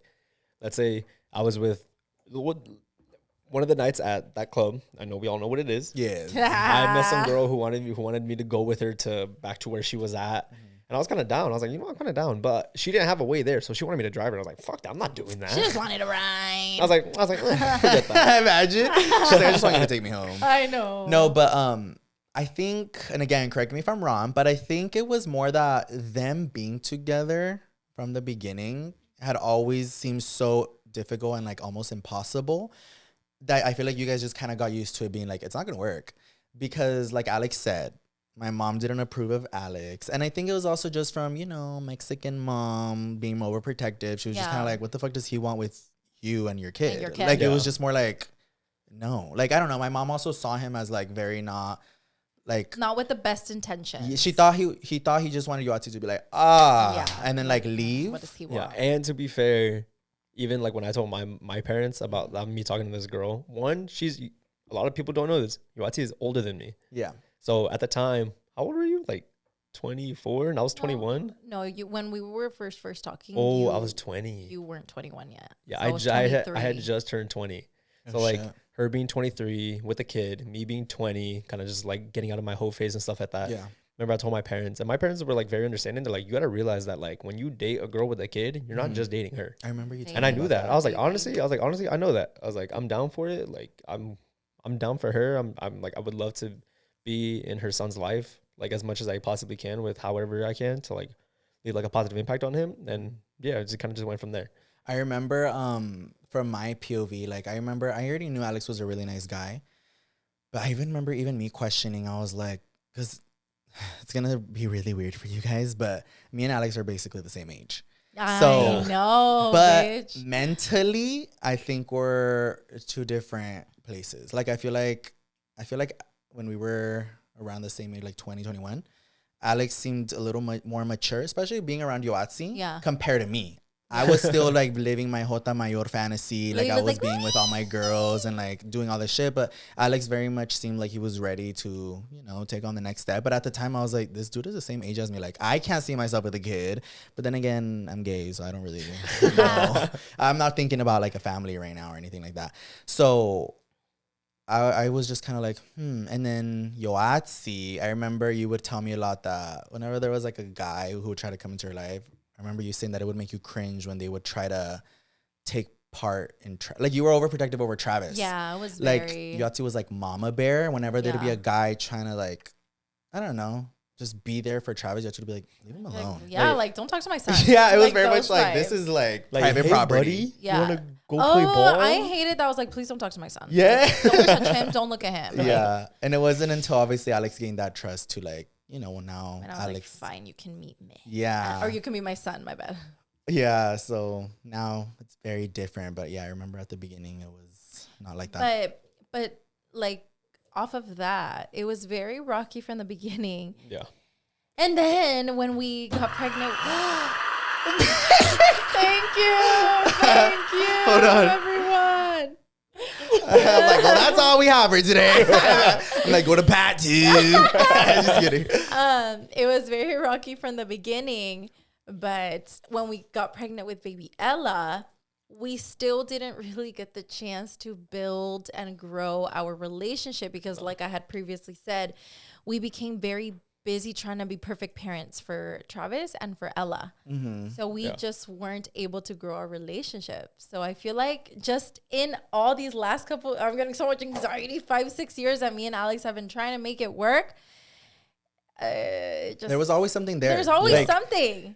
let's say I was with one of the nights at that club. I know we all know what it is. Yeah. I met some girl who wanted me to go with her back to where she was at. And I was kind of down. I was like, I'm kind of down. But she didn't have a way there, so she wanted me to drive her. I was like, fuck that. I'm not doing that. She just wanted to ride. I was like, forget that. Imagine. She's like, I just want you to take me home. I know. No, but I think, and again, correct me if I'm wrong, but I think it was more that them being together from the beginning had always seemed so difficult and like almost impossible that I feel like you guys just kind of got used to it being like, it's not going to work. Because like Alex said, my mom didn't approve of Alex. And I think it was also just from, Mexican mom being overprotective. She was just kind of like, what the fuck does he want with you and your kid? Like, it was just more like, no. Like, I don't know. My mom also saw him as, like, very not with the best intentions. She thought he just wanted Yoatzi to be like, and then, like, leave. What does he want? Yeah, and to be fair, even, like, when I told my parents about me talking to this girl, one, a lot of people don't know this. Yoatzi is older than me. Yeah. So at the time, how old were you? Like 24 and I was 21? No, when we were first talking. Oh, I was 20. You weren't 21 yet. Yeah, so I had just turned 20. So like shit. her being 23 with a kid, me being 20, kind of just like getting out of my whole phase and stuff like that. Yeah. Remember I told my parents, and my parents were like very understanding. They're like, you got to realize that like when you date a girl with a kid, you're not just dating her. I remember you. And I knew that. I was like, honestly, I know that. I was like, I'm down for it. Like I'm down for her. I'm like, I would love to be in her son's life like as much as I possibly can with however I can to like leave like a positive impact on him. And yeah, it just kind of just went from there. I remember from my POV, like I already knew Alex was a really nice guy, but I even remember me questioning. I was like, because it's gonna be really weird for you guys, but me and Alex are basically the same age. I know, but bitch. Mentally, I think we're two different places. Like I feel like when we were around the same age, like 2021, Alex seemed a little more mature, especially being around Yoatzi compared to me. I was still like living my Jota Mayor fantasy. Like I was being with all my girls and like doing all this shit. But Alex very much seemed like he was ready to, take on the next step. But at the time I was like, this dude is the same age as me. Like I can't see myself with a kid. But then again, I'm gay, so I don't really know. I'm not thinking about like a family right now or anything like that. So I was just kind of like, And then Yoatzi, I remember you would tell me a lot that whenever there was like a guy who would try to come into her life, I remember you saying that it would make you cringe when they would try to take part in, like you were overprotective over Travis. Yeah, it was like Yoatzi was like mama bear. Whenever there'd be a guy trying to like, I don't know, just be there for Travis, Yoatzi would be like, leave him alone. Like don't talk to my son. Yeah, it was very much like, this is like private property. Buddy, yeah. You want to go play ball? I hated that. I was like, please don't talk to my son. Yeah. Like, don't touch him. Don't look at him. Yeah. And it wasn't until obviously Alex gained that trust to like, now and I was Alex. like, fine, you can meet me. Yeah. Or you can meet my son, my bad. Yeah. So now it's very different. But yeah, I remember at the beginning it was not like that. But like off of that, it was very rocky from the beginning. Yeah. And then when we got pregnant. Thank you. Hold on. Everyone. I'm like, well, that's all we have for today. I'm like, go to Pat, dude. Just kidding. It was very rocky from the beginning, but when we got pregnant with baby Ella, we still didn't really get the chance to build and grow our relationship because, like I had previously said, we became very busy trying to be perfect parents for Travis and for Ella. Mm-hmm. So we just weren't able to grow our relationship. So I feel like just in all these last couple, I'm getting so much anxiety, 5-6 years that me and Alex have been trying to make it work. There was always something there. There's always something.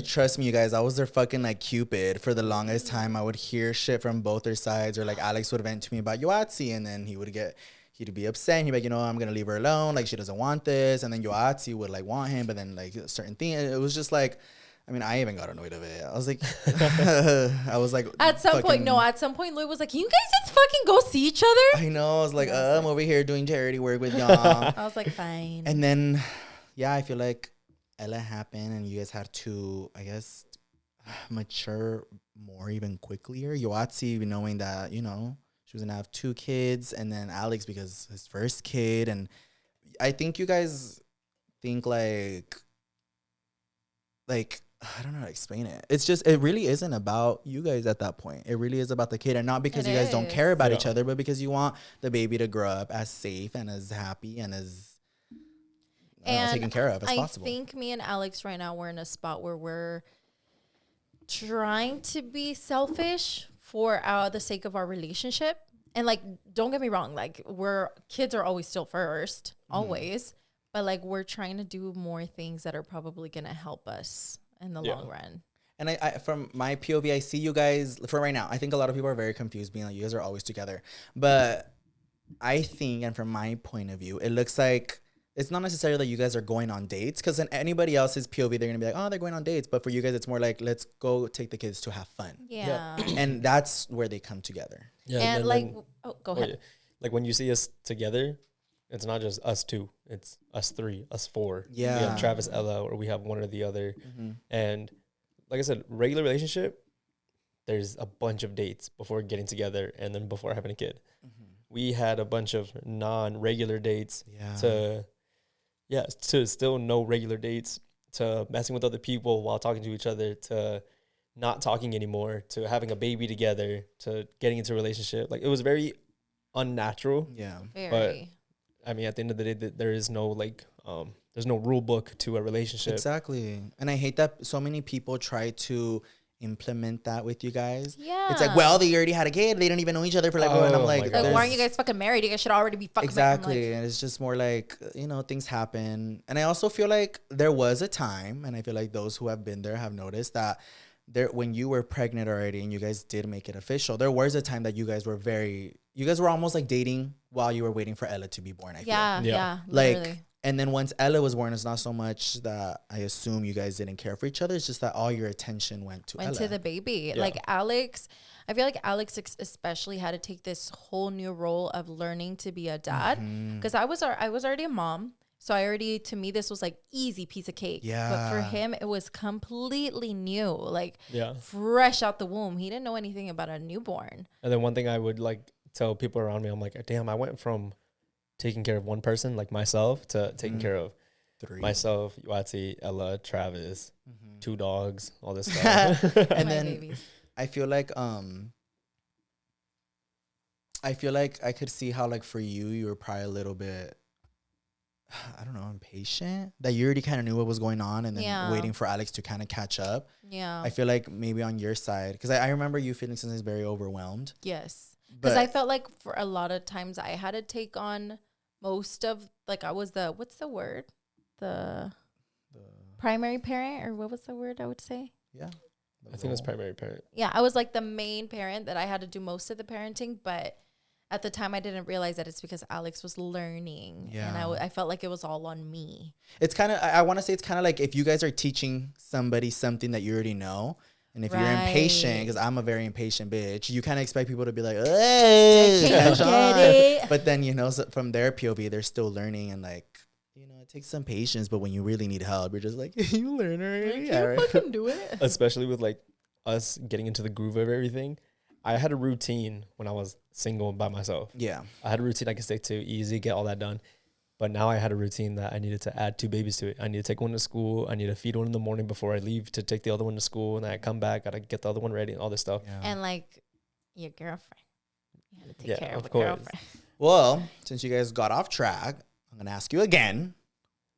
Trust me, you guys, I was their fucking like Cupid for the longest time. I would hear shit from both their sides, or like Alex would vent to me about Yoatzi, and then he'd be upset. And he'd be like, I'm going to leave her alone. Like, she doesn't want this. And then Yoatzi would, like, want him. But then, like, a certain thing. It was just, like, I mean, I even got annoyed of it. I was like, At some point, Louie was like, can you guys just fucking go see each other? I know. I was like, I'm over here doing charity work with y'all. I was like, fine. And then, yeah, I feel like Ella happened. And you guys had to, I guess, mature more even quicker. Yoatzi, knowing that, she was going to have 2 kids, and then Alex because his first kid. And I think you guys think like, I don't know how to explain it. It's just, it really isn't about you guys at that point. It really is about the kid. And not because you guys don't care about each other, but because you want the baby to grow up as safe and as happy and as taken care of as possible. I think me and Alex right now, we're in a spot where we're trying to be selfish for the sake of our relationship. And like, don't get me wrong, like kids are always still first, always. But like, we're trying to do more things that are probably going to help us in the long run. And I from my POV, I see you guys for right now. I think a lot of people are very confused being like, you guys are always together. But I think, and from my point of view, it looks like it's not necessarily that you guys are going on dates, because in anybody else's POV, they're going to be like, oh, they're going on dates. But for you guys, it's more like, let's go take the kids to have fun. Yeah. And that's where they come together. Yeah, And like, go ahead. Like when you see us together, it's not just us two. It's us three, us four. Yeah. We have Travis, Ella, or we have one or the other. And like I said, regular relationship, there's a bunch of dates before getting together and then before having a kid. We had a bunch of non-regular dates to still no regular dates, to messing with other people while talking to each other, to not talking anymore, to having a baby together, to getting into a relationship. Like, it was very unnatural. Yeah. But I mean, at the end of the day, there is no like, there's no rule book to a relationship. Exactly. And I hate that so many people try to implement that with you guys. Yeah. It's like, well, they already had a kid. They don't even know each other for like, and I'm like, why aren't you guys fucking married? You guys should already be fucking exactly. married. And it's just more like, you know, things happen. And I also feel like there was a time, and I feel like those who have been there have noticed that when you were pregnant already and you guys did make it official, there was a time that you guys were almost like dating while you were waiting for Ella to be born. I feel. Yeah. Like, literally. and then once Ella was born, it's not so much that I assume you guys didn't care for each other. It's just that all your attention went to Ella. To the baby. Yeah. Like Alex, I feel like Alex especially had to take this whole new role of learning to be a dad, because I was already a mom. So to me, this was like easy piece of cake. Yeah. But for him, it was completely new, like fresh out the womb. He didn't know anything about a newborn. And then one thing I would like tell people around me, I'm like, damn, I went from taking care of one person like myself to taking care of 3. Myself, Yoatzi, Ella, Travis, 2 dogs, all this stuff. And then babies. I feel like I could see how, like, for you were probably a little bit, I don't know, impatient, that you already kind of knew what was going on and then waiting for Alex to kind of catch up. Yeah. I feel like maybe on your side, because I remember you feeling sometimes very overwhelmed. Yes. Because I felt like for a lot of times I had to take on most of, like, I was what's the word? The primary parent, or what was the word I would say? Yeah. I think it's primary parent. Yeah, I was like the main parent, that I had to do most of the parenting, but at the time I didn't realize that it's because Alex was learning. Yeah. And I felt like it was all on me. It's kind of, I want to say it's kind of like if you guys are teaching somebody something that you already know, and if you're impatient, because I'm a very impatient bitch, you kind of expect people to be like, hey, catch on. But then, you know, so from their POV, they're still learning, and like, you know, it takes some patience. But when you really need help, you're just like, you learn already. You fucking do it. Especially with like us getting into the groove of everything. I had a routine when I was single by myself. Yeah. I had a routine I could stick to, easy, get all that done. But now I had a routine that I needed to add 2 babies to it. I need to take one to school. I need to feed one in the morning before I leave to take the other one to school. And then I come back, got to get the other one ready and all this stuff. Yeah. And like your girlfriend. You had to take care of a girlfriend. Well, since you guys got off track, I'm going to ask you again,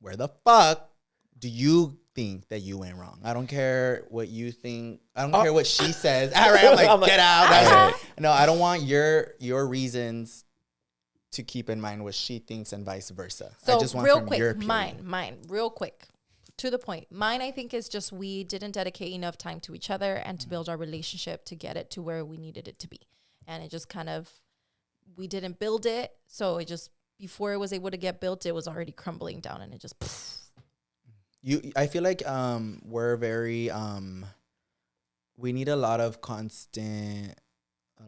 where the fuck do you think that you went wrong? I don't care what you think. I don't care what she says. All right, I'm like, get out. No, I don't want your reasons to keep in mind what she thinks and vice versa. So I just want real from quick, your opinion. mine, real quick, to the point. Mine, I think, is just we didn't dedicate enough time to each other and to build our relationship to get it to where we needed it to be. And it just kind of, we didn't build it. So it just, before it was able to get built, it was already crumbling down, and it just, I feel like we're very, we need a lot of constant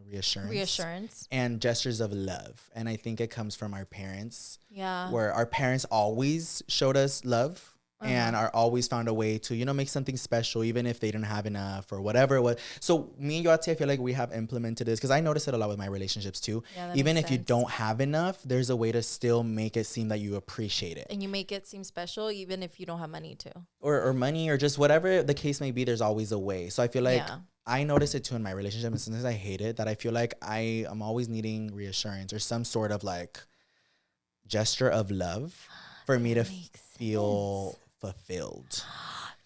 reassurance and gestures of love, and I think it comes from our parents. Yeah, where our parents always showed us love and are always found a way to, you know, make something special, even if they didn't have enough or whatever it was. So me and Yoatzi, I feel like we have implemented this, because I notice it a lot with my relationships too. Yeah, even if you don't have enough, there's a way to still make it seem that you appreciate it, and you make it seem special even if you don't have money to, or money, or just whatever the case may be. There's always a way. So I feel like I notice it too in my relationship, and sometimes I hate it, that I feel like I am always needing reassurance or some sort of like gesture of love for me to feel fulfilled.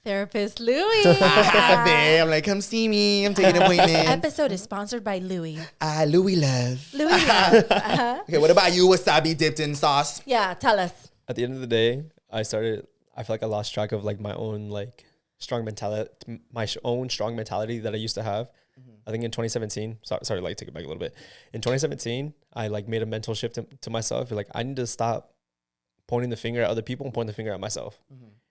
Therapist Louie. Babe, I'm like, come see me. I'm taking appointments. This episode is sponsored by Louie. Louie love. Louie love. Okay, what about you, wasabi dipped in sauce? Yeah, tell us. At the end of the day, I feel like I lost track of like my own like strong mentality, own strong mentality that I used to have. I think in 2017, sorry, like take it back a little bit. In 2017, I like made a mental shift to myself. Like, I need to stop pointing the finger at other people and pointing the finger at myself.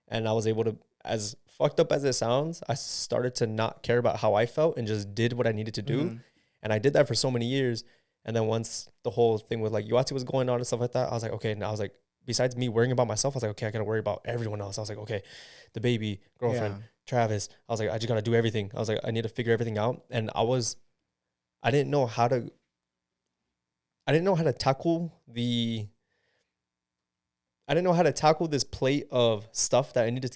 And I was able to, as fucked up as it sounds, I started to not care about how I felt and just did what I needed to do. And I did that for so many years. And then once the whole thing with like Yoatzi was going on and stuff like that, I was like, okay, now I was like, besides me worrying about myself, I was like, okay, I got to worry about everyone else. I was like, okay, the baby, girlfriend, Travis. I was like, I just got to do everything. I was like, I need to figure everything out. And I didn't know how to tackle this plate of stuff that I needed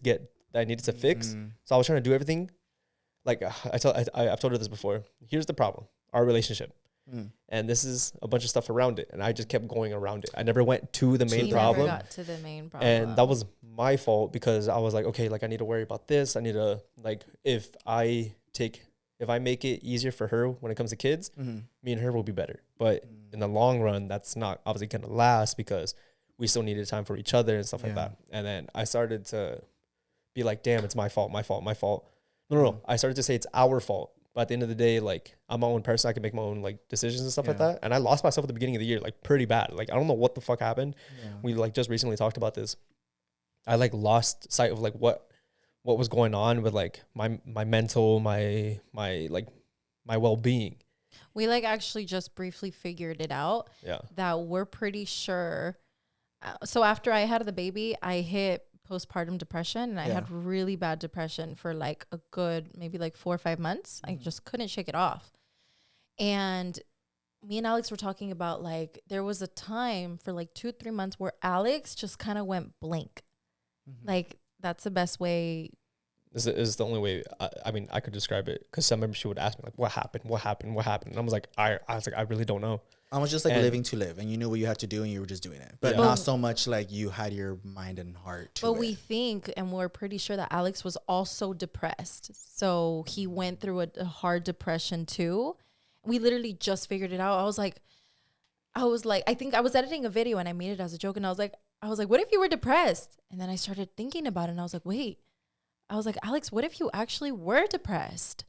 to fix. So I was trying to do everything. Like I've told her this before. Here's the problem: our relationship, and this is a bunch of stuff around it. And I just kept going around it. I never went to the main problem. Never got to the main problem, and that was my fault because I was like, okay, like I need to worry about this. I need to like if I make it easier for her when it comes to kids, me and her will be better. But in the long run, that's not obviously going to last because we still needed time for each other and stuff like that. And then I started to be like, damn, it's my fault. No. I started to say it's our fault. But at the end of the day, like I'm my own person. I can make my own like decisions and stuff like that. And I lost myself at the beginning of the year, like pretty bad. Like I don't know what the fuck happened. We like just recently talked about this. I like lost sight of like what was going on with like my mental, my well-being. We like actually just briefly figured it out. That we're pretty sure. So after I had the baby, I hit postpartum depression and I had really bad depression for like a good, maybe like 4 or 5 months. I just couldn't shake it off. And me and Alex were talking about like, there was a time for like 2 or 3 months where Alex just kind of went blank. Like that's the best way. This is the only way. I mean, I could describe it because some members she would ask me like, "What happened? And I was like, I really don't know. I was just like living to live, and you knew what you had to do, and you were just doing it, but not so much like you had your mind and heart to it. But we think, and we're pretty sure that Alex was also depressed, so he went through a hard depression too. We literally just figured it out. I was like, I think I was editing a video and I made it as a joke, and I was like, what if you were depressed? And then I started thinking about it, and I was like, wait. I was like, Alex, what if you actually were depressed?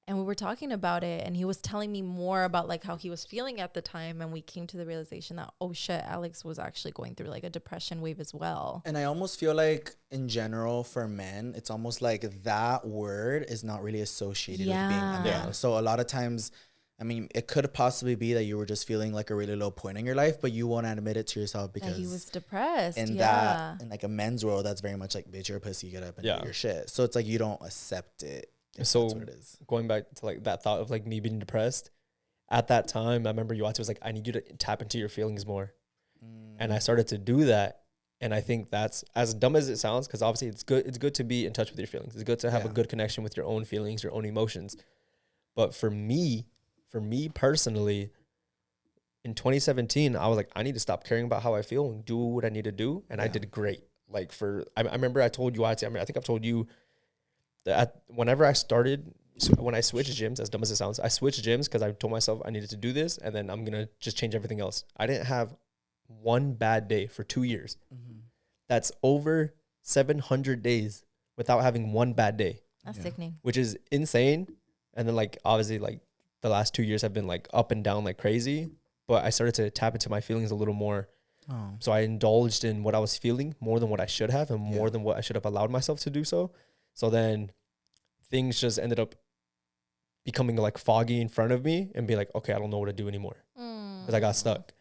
And we were talking about it, and he was telling me more about like how he was feeling at the time. And we came to the realization that, oh shit, Alex was actually going through like a depression wave as well. And I almost feel like in general for men, it's almost like that word is not really associated with being a man. So a lot of times, I mean, it could possibly be that you were just feeling like a really low point in your life, but you won't admit it to yourself because that he was depressed. In that, in like a men's world, that's very much like, bitch, you're a pussy, get up and do your shit. So it's like you don't accept it. So that's what it is. Going back to like that thought of like me being depressed, at that time, I remember Yoatzi was like, I need you to tap into your feelings more. And I started to do that. And I think that's as dumb as it sounds, because obviously it's good to be in touch with your feelings. It's good to have a good connection with your own feelings, your own emotions. But for me personally, in 2017, I was like, I need to stop caring about how I feel and do what I need to do. And I did great. Like I remember I told you, I think I've told you that whenever I started, when I switched gyms, as dumb as it sounds, I switched gyms because I told myself I needed to do this. And then I'm going to just change everything else. I didn't have one bad day for 2 years. That's over 700 days without having one bad day. That's sickening. Which is insane. And then like, obviously like, the last 2 years have been like up and down like crazy, but I started to tap into my feelings a little more. So I indulged in what I was feeling more than what I should have and more than what I should have allowed myself to do so. So then things just ended up becoming like foggy in front of me and be like, okay, I don't know what to do anymore because I got stuck.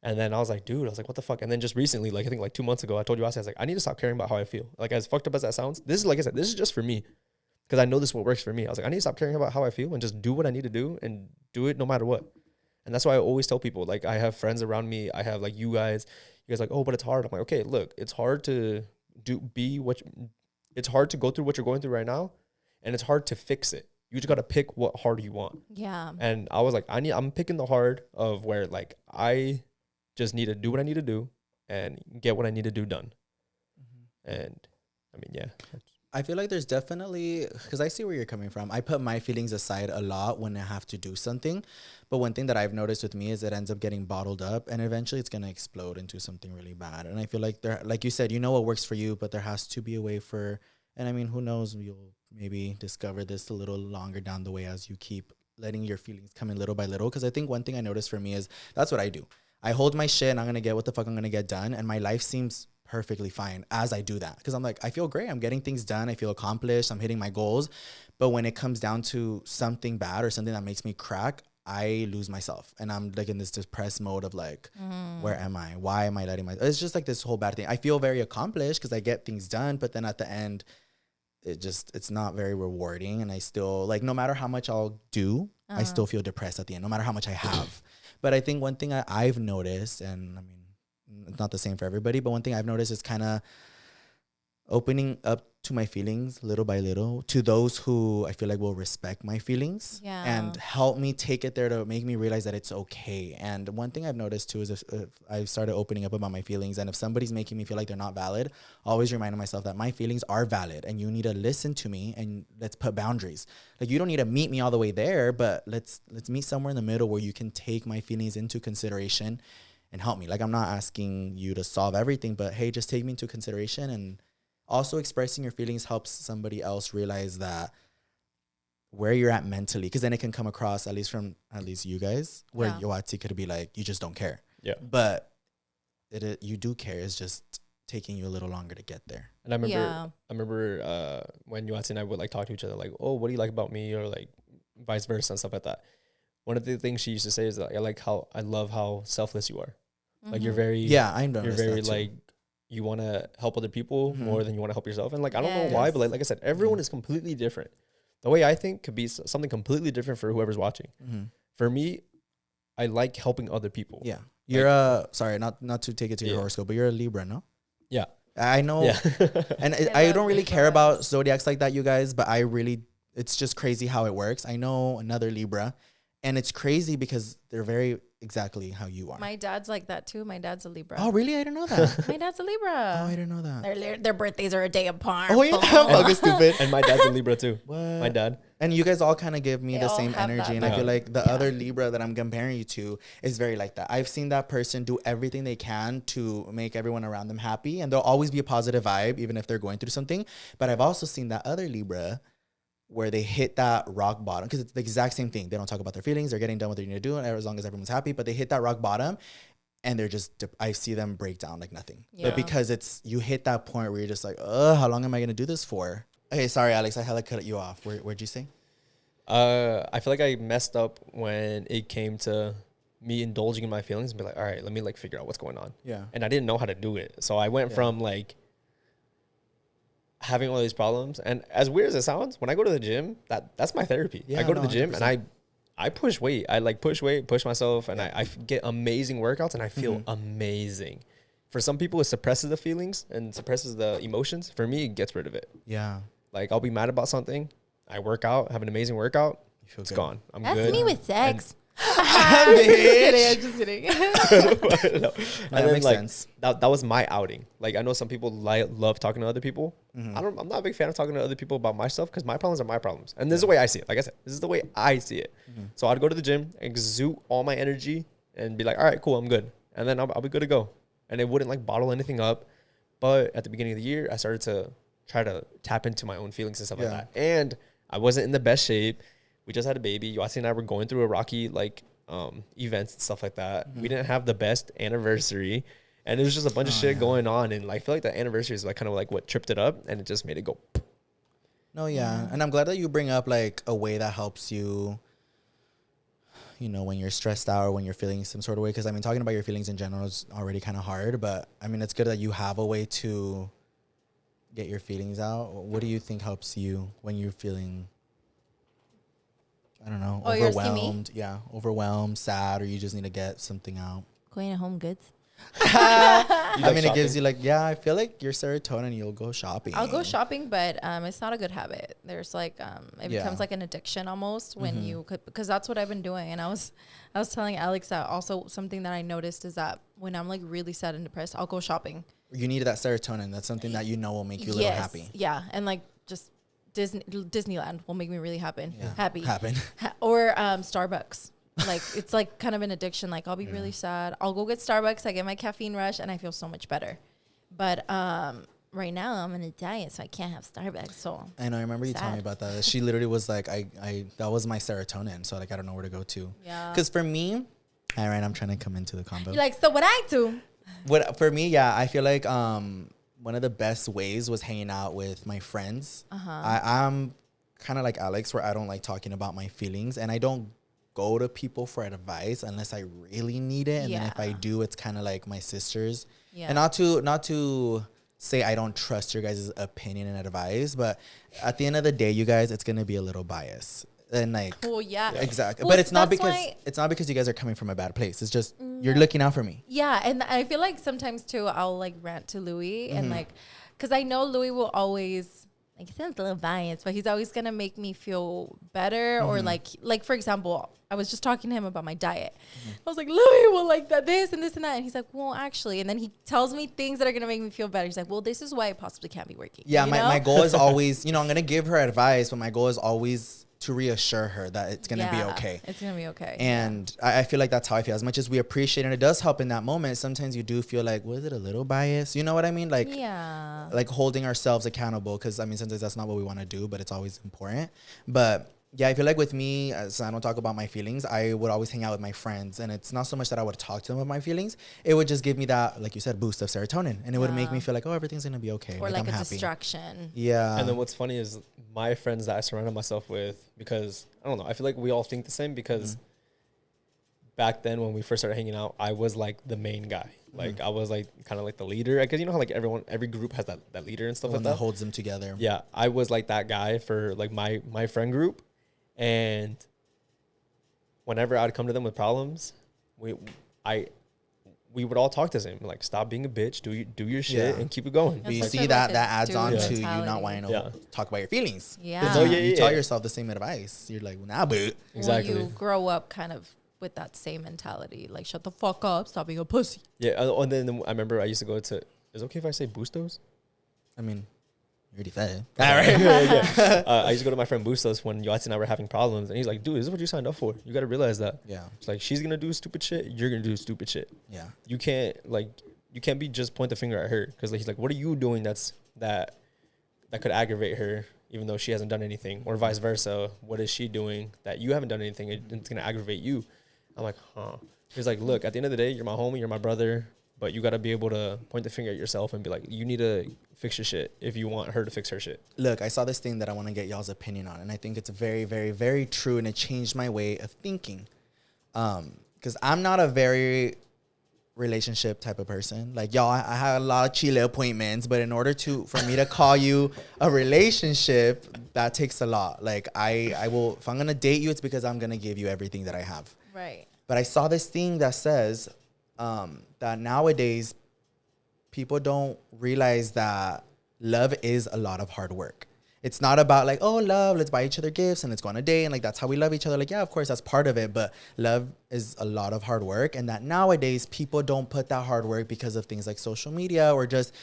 And then I was like, what the fuck? And then just recently, like I think like 2 months ago, I told you, I was like, I need to stop caring about how I feel. Like as fucked up as that sounds, this is like I said, this is just for me. Because I know this is what works for me. I was like, I need to stop caring about how I feel and just do what I need to do and do it no matter what. And that's why I always tell people, like, I have friends around me. I have like you guys like, oh, but it's hard. I'm like, okay, look, it's hard to it's hard to go through what you're going through right now. And it's hard to fix it. You just got to pick what hard you want. Yeah. And I was like, I'm picking the hard of where like, I just need to do what I need to do and get what I need to do done. And I mean, yeah. I feel like there's definitely, because I see where you're coming from. I put my feelings aside a lot when I have to do something. But one thing that I've noticed with me is it ends up getting bottled up and eventually it's going to explode into something really bad. And I feel like like you said, you know what works for you, but there has to be a way for, and I mean, who knows, you'll maybe discover this a little longer down the way as you keep letting your feelings come in little by little. Because I think one thing I noticed for me is that's what I do. I hold my shit and I'm going to get what the fuck I'm going to get done. And my life seems perfectly fine as I do that. Because I'm like, I feel great. I'm getting things done. I feel accomplished. I'm hitting my goals. But when it comes down to something bad or something that makes me crack, I lose myself. And I'm like in this depressed mode of like, where am I? Why am I letting my... It's just like this whole bad thing. I feel very accomplished because I get things done. But then at the end, it's not very rewarding. And I still, like, no matter how much I'll do, I still feel depressed at the end, no matter how much I have. But I think one thing I've noticed, and I mean, it's not the same for everybody, but one thing I've noticed is kind of opening up to my feelings little by little to those who I feel like will respect my feelings and help me take it there to make me realize that it's okay. And one thing I've noticed too is if I've started opening up about my feelings, and if somebody's making me feel like they're not valid, always reminding myself that my feelings are valid and you need to listen to me and let's put boundaries. Like, you don't need to meet me all the way there, but let's meet somewhere in the middle where you can take my feelings into consideration and help me. Like, I'm not asking you to solve everything, but hey, just take me into consideration. And also expressing your feelings helps somebody else realize that where you're at mentally, because then it can come across, at least you guys, where Yoatzi could be like, you just don't care. Yeah. But you do care. It's just taking you a little longer to get there. And I remember when Yoatzi and I would like talk to each other, like, oh, what do you like about me? Or like vice versa and stuff like that. One of the things she used to say is that I love how selfless you are. Like, you're very, I know, you're very like, you want to help other people more than you want to help yourself. And like, I don't know why, but like I said, everyone is completely different. The way I think could be something completely different for whoever's watching. For me, I like helping other people. Yeah. You're sorry, not to take it to your horoscope, but you're a Libra, no? Yeah. I know. Yeah. And I don't really care about zodiacs like that, you guys, but it's just crazy how it works. I know another Libra, and it's crazy because they're very exactly how you are. My dad's like that too. My dad's a Libra. Oh, really? I didn't know that. My dad's a Libra. Oh, I didn't know that. Their birthdays are a day apart. Oh, yeah. Fucking stupid. And my dad's a Libra too. What? My dad. And you guys all kind of give me the same energy. And I feel like the other Libra that I'm comparing you to is very like that. I've seen that person do everything they can to make everyone around them happy. And there'll always be a positive vibe, even if they're going through something. But I've also seen that other Libra where they hit that rock bottom, because it's the exact same thing. They don't talk about their feelings. They're getting done what they need to do, and as long as everyone's happy. But they hit that rock bottom, and they're just, I see them break down like nothing. Yeah. But because you hit that point where you're just like, how long am I going to do this for? Okay, sorry, Alex, I hella cut you off. Where'd you say? I feel like I messed up when it came to me indulging in my feelings and be like, all right, let me like figure out what's going on. Yeah. And I didn't know how to do it. So I went from like having all these problems, and as weird as it sounds, when I go to the gym, that's my therapy. I go to the gym 100%. And I push weight. I like push weight, push myself, and I get amazing workouts, and I feel amazing. For some people, it suppresses the feelings and suppresses the emotions. For me, it gets rid of it. Yeah. Like, I'll be mad about something. I work out, have an amazing workout. It's good. Gone. I'm that's good. That's me with sex. I'm just kidding. No. And then, like, sense. That was my outing. Like, I know some people love talking to other people. I'm not a big fan of talking to other people about my stuff, because my problems are my problems. And this is the way I see it. Like I said, this is the way I see it. So I'd go to the gym, exude all my energy, and be like, all right, cool, I'm good. And then I'll be good to go. And it wouldn't like bottle anything up. But at the beginning of the year, I started to try to tap into my own feelings and stuff like that. And I wasn't in the best shape. We just had a baby. Yoatzi and I were going through a rocky like events and stuff like that. We didn't have the best anniversary, and it was just a bunch of shit going on. And like, I feel like the anniversary is like kind of like what tripped it up, and it just made it go. No, and I'm glad that you bring up like a way that helps you. You know, when you're stressed out or when you're feeling some sort of way, because I mean, talking about your feelings in general is already kind of hard. But I mean, it's good that you have a way to get your feelings out. What do you think helps you when you're feeling? I don't know, overwhelmed. Yeah, overwhelmed, sad, or you just need to get something out. Going to Home Goods. I mean, shopping? It gives you like, I feel like your serotonin, you'll go shopping. I'll go shopping, but it's not a good habit. There's like, it becomes like an addiction almost when you could, because that's what I've been doing. And I was telling Alex that also something that I noticed is that when I'm like really sad and depressed, I'll go shopping. You need that serotonin. That's something that you know will make you a little happy. Yeah, and like just Disneyland will make me really happy. Or Starbucks. Like, it's like kind of an addiction. Like, I'll be really sad, I'll go get Starbucks, I get my caffeine rush, and I feel so much better. But right now I'm on a diet, so I can't have Starbucks. So I know, I remember you telling me about that. She literally was like, I that was my serotonin, so like I don't know where to go to. Yeah, because for me, all right, I'm trying to come into the combo. You're like, so what I do? What for me, yeah, I feel like one of the best ways was hanging out with my friends. I'm kind of like Alex, where I don't like talking about my feelings, and I don't go to people for advice unless I really need it. And then if I do, it's kind of like my sisters. And not to say I don't trust your guys' opinion and advice, but at the end of the day, you guys, it's gonna be a little biased. And like, exactly. But it's not because you guys are coming from a bad place. It's just you're looking out for me. Yeah, and I feel like sometimes too, I'll like rant to Louie and like, because I know Louie will always, like, he sounds a little biased, but he's always gonna make me feel better or like for example, I was just talking to him about my diet. I was like, Louie, well, like that, this and this and that, and he's like, well, actually, and then he tells me things that are gonna make me feel better. He's like, well, this is why it possibly can't be working. Yeah, my goal is always, I'm gonna give her advice, but my goal is always to reassure her that it's going to be okay. It's going to be okay. And I feel like that's how I feel. As much as we appreciate it, and it does help in that moment, sometimes you do feel like, was it a little biased? You know what I mean? Like, like holding ourselves accountable. Because, I mean, sometimes that's not what we want to do, but it's always important. But yeah, I feel like with me, as I don't talk about my feelings, I would always hang out with my friends. And it's not so much that I would talk to them about my feelings. It would just give me that, like you said, boost of serotonin. And it would make me feel like, oh, everything's going to be okay. Or like I'm a happy. distraction. Yeah. And then what's funny is my friends that I surrounded myself with, because, I don't know, I feel like we all think the same because back then when we first started hanging out, I was like the main guy. Like I was like kind of like the leader. Because you know how like every group has that leader and stuff like that. That holds them together. Yeah. I was like that guy for like my friend group. And whenever I'd come to them with problems, we would all talk to them like, stop being a bitch, do your shit and keep it going. But you see that adds on to you not wanting to talk about your feelings. You tell yourself the same advice. You're like, well, nah, but exactly. Well, you grow up kind of with that same mentality, like shut the fuck up, stop being a pussy. Yeah, and then I remember I used to go to. Is it okay if I say Bustos? I mean, you already said it. All right. I used to go to my friend Bustos when Yoatzi and I were having problems, and he's like, "Dude, this is what you signed up for. You got to realize that." Yeah. It's like she's gonna do stupid shit. You're gonna do stupid shit. Yeah. You can't be just point the finger at her because he's like, "What are you doing that could aggravate her, even though she hasn't done anything, or vice versa? What is she doing that you haven't done anything? It's gonna aggravate you." I'm like, huh. He's like, "Look, at the end of the day, you're my homie, you're my brother." But you got to be able to point the finger at yourself and be like, you need to fix your shit if you want her to fix her shit. Look, I saw this thing that I want to get y'all's opinion on. And I think it's very, very, very true. And it changed my way of thinking. Because I'm not a very relationship type of person. Like, y'all, I had a lot of Chile appointments. But in order for me to call you a relationship, that takes a lot. Like, I will, if I'm going to date you, it's because I'm going to give you everything that I have. Right. But I saw this thing that says... that nowadays people don't realize that love is a lot of hard work. It's not about like, oh, love, let's buy each other gifts and let's go on a date and like that's how we love each other. Like, yeah, of course, that's part of it. But love is a lot of hard work. And that nowadays people don't put that hard work because of things like social media or just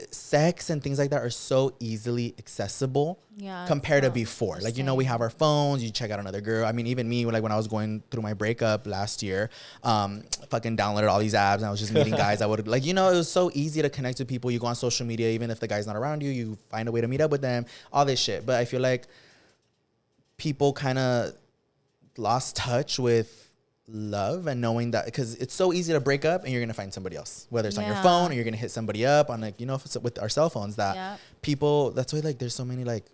sex and things like that are so easily accessible compared to before. Like, we have our phones, you check out another girl. I mean, even me, like when I was going through my breakup last year, fucking downloaded all these apps and I was just meeting guys. I would like, it was so easy to connect with people. You go on social media, even if the guy's not around you, you find a way to meet up with them, all this shit. But I feel like people kind of lost touch with love and knowing that because it's so easy to break up and you're gonna find somebody else, whether it's on your phone or you're gonna hit somebody up on like, if it's with our cell phones that people, that's why like there's so many like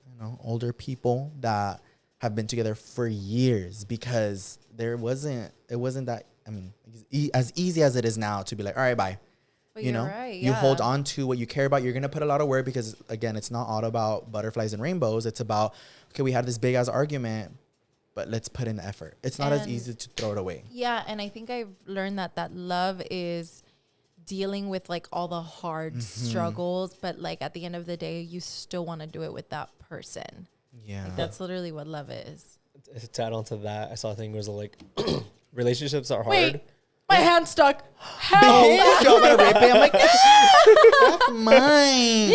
older people that have been together for years because it wasn't that, I mean, as easy as it is now to be like, all right, bye. But right, you hold on to what you care about. You're going to put a lot of work because, again, it's not all about butterflies and rainbows. It's about, okay, we had this big ass argument, but let's put in the effort. It's not as easy to throw it away. Yeah. And I think I've learned that love is dealing with like all the hard struggles. But like at the end of the day, you still want to do it with that person. Yeah. Like, that's literally what love is. To add on to that, I saw a thing where it was like, relationships are hard. Wait. My hand's stuck. Help! I'm gonna rip it. I'm like, that's mine.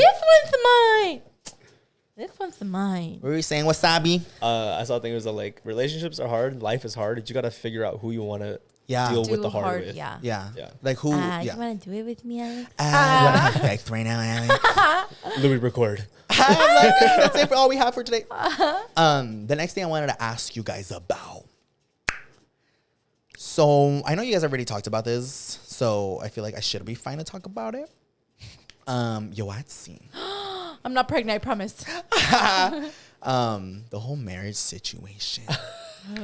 This one's mine. What were you saying, wasabi? I saw a thing. It was like, relationships are hard. Life is hard. You got to figure out who you want to deal with the hard with. Yeah. Like who? You want to do it with me, Alex? You want to have sex right now, Alex? Louie, record. That's it for all we have for today. The next thing I wanted to ask you guys about. So I know you guys already talked about this. So I feel like I should be fine to talk about it. Yoatzi. I'm not pregnant, I promise. The whole marriage situation.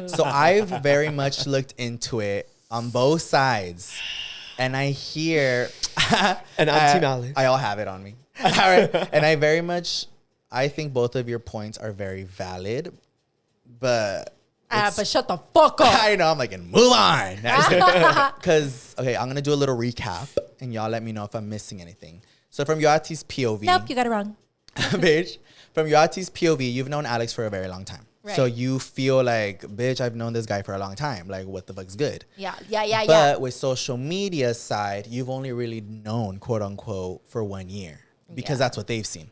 So I've very much looked into it on both sides. And I hear... and I'm Team Alex. I all have it on me. All right. And I think both of your points are very valid. But... but shut the fuck up. I know. I'm like, and move on. Because, okay, I'm going to do a little recap. And y'all let me know if I'm missing anything. So from Yoatzi's POV... Nope, you got it wrong. Bitch. From Yoatzi's POV, you've known Alex for a very long time. Right. So you feel like, bitch, I've known this guy for a long time. Like, what the fuck's good? Yeah. But with social media side, you've only really known, quote unquote, for 1 year. Because that's what they've seen.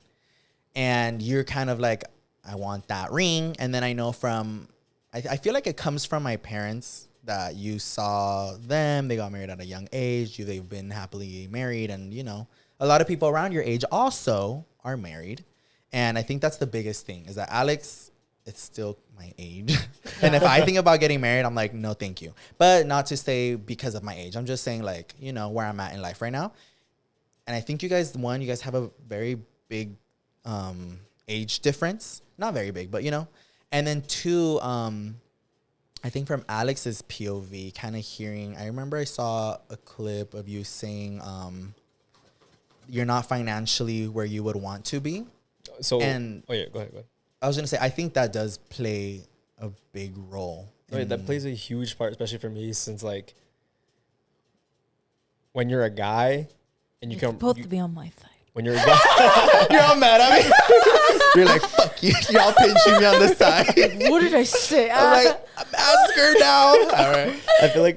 And you're kind of like, I want that ring. And then I know from... I feel like it comes from my parents that you saw them. They got married at a young age. They've been happily married. And, you know, a lot of people around your age also are married. And I think that's the biggest thing is that Alex, it's still my age. And if I think about getting married, I'm like, no, thank you. But not to say because of my age. I'm just saying like, you know, where I'm at in life right now. And I think you guys have a very big age difference. Not very big, but, you know. And then two, I think from Alex's POV, kind of hearing, I remember I saw a clip of you saying you're not financially where you would want to be. So, go ahead. I was going to say, I think that does play a big role. That plays a huge part, especially for me, since like when you're a guy and you're supposed to be on my side. When you're a guy, you're all mad at me. You're like, fuck you. Y'all pinching me on the side. What did I say? I'm like, I'm asking her now. All right. I feel like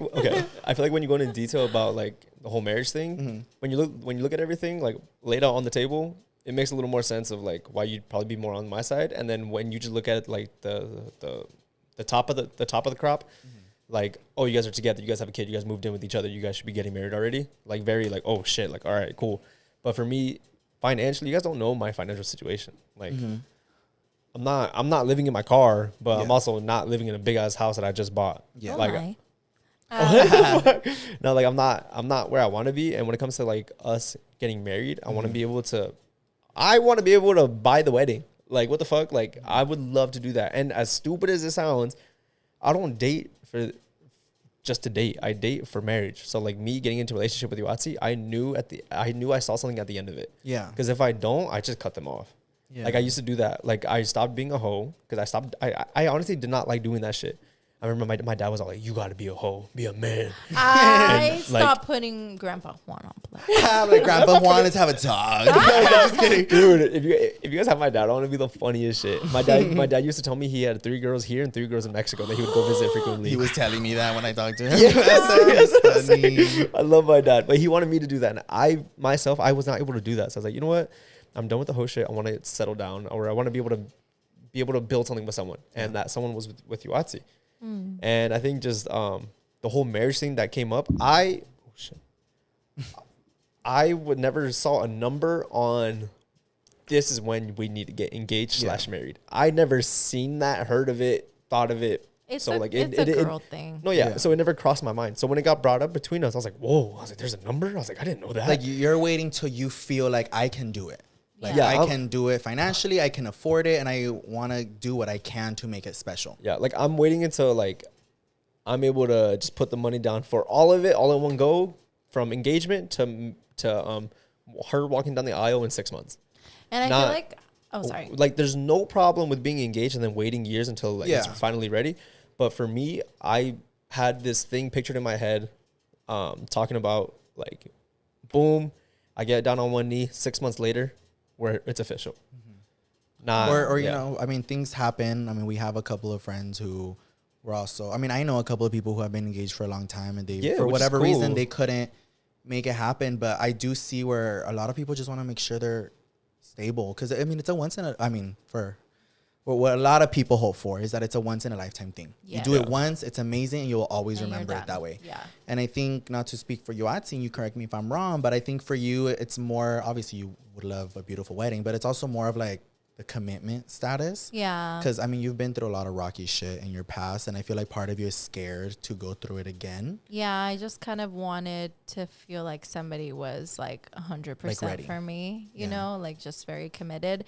when you go into detail about like the whole marriage thing, when you look at everything like laid out on the table, it makes a little more sense of like why you'd probably be more on my side. And then when you just look at it like the top of the crop, like, oh, you guys are together, you guys have a kid, you guys moved in with each other, you guys should be getting married already. Like very like, oh shit, like all right, cool. But for me, financially, you guys don't know my financial situation. Like, I'm not living in my car, but I'm also not living in a big ass house that I just bought. Yeah, like, no, like I'm not where I want to be. And when it comes to like us getting married, I want to be able to buy the wedding. Like, what the fuck? Like, I would love to do that. And as stupid as it sounds, I don't date for just to date. I date for marriage. So like me getting into a relationship with Yoatzi, I knew I saw something at the end of it. Yeah. Because if I don't, I just cut them off. Yeah. Like I used to do that. Like I stopped being a hoe because I honestly did not like doing that shit. I remember my dad was all like, you got to be a hoe, be a man. I stopped putting Grandpa Juan on play. Like Grandpa Juan, let's have a talk. Just kidding. Dude, if you guys have my dad, I want to be the funniest shit. My dad used to tell me he had 3 girls here and 3 girls in Mexico that he would go visit frequently. He was telling me that when I talked to him. Yes. Funny. I love my dad, but he wanted me to do that. And I was not able to do that. So I was like, you know what? I'm done with the hoe shit. I want to settle down, or I want to be able to build something with someone. And that someone was with Yoatzi. And I think just the whole marriage thing that came up, I would never saw a number on this is when we need to get engaged / married. I never seen that, heard of it, thought of it. It's a girl thing. No, yeah. So it never crossed my mind. So when it got brought up between us, I was like, whoa. I was like, there's a number? I was like, I didn't know that. Like you're waiting till you feel like I can do it. Like I can do it financially, I can afford it, and I want to do what I can to make it special. Yeah, like I'm waiting until like I'm able to just put the money down for all of it, all in one go, from engagement to her walking down the aisle in 6 months. And I feel like, sorry. Like there's no problem with being engaged and then waiting years until like it's finally ready. But for me, I had this thing pictured in my head, talking about like, boom, I get down on one knee, 6 months later, where it's official. Or you know, I mean, things happen. I mean, we have a couple of friends who were also, I mean, I know a couple of people who have been engaged for a long time and they, for whatever reason, they couldn't make it happen. But I do see where a lot of people just want to make sure they're stable. Cause I mean, it's a for what a lot of people hope for is that it's a once in a lifetime thing. Yeah. You do it once, it's amazing, and you'll always remember it that way. Yeah. And I think, not to speak for Yoatzi, and you correct me if I'm wrong, but I think for you, it's more, obviously you would love a beautiful wedding, but it's also more of like the commitment status. Yeah. Because, I mean, you've been through a lot of rocky shit in your past, and I feel like part of you is scared to go through it again. Yeah, I just kind of wanted to feel like somebody was like 100% ready. for me, you Yeah. know, like just very committed.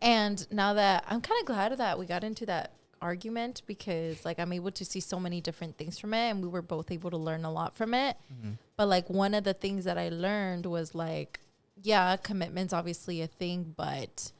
And now that I'm kind of glad that we got into that argument, because like I'm able to see so many different things from it, and we were both able to learn a lot from it. But like one of the things that I learned was like, yeah, commitment's obviously a thing, but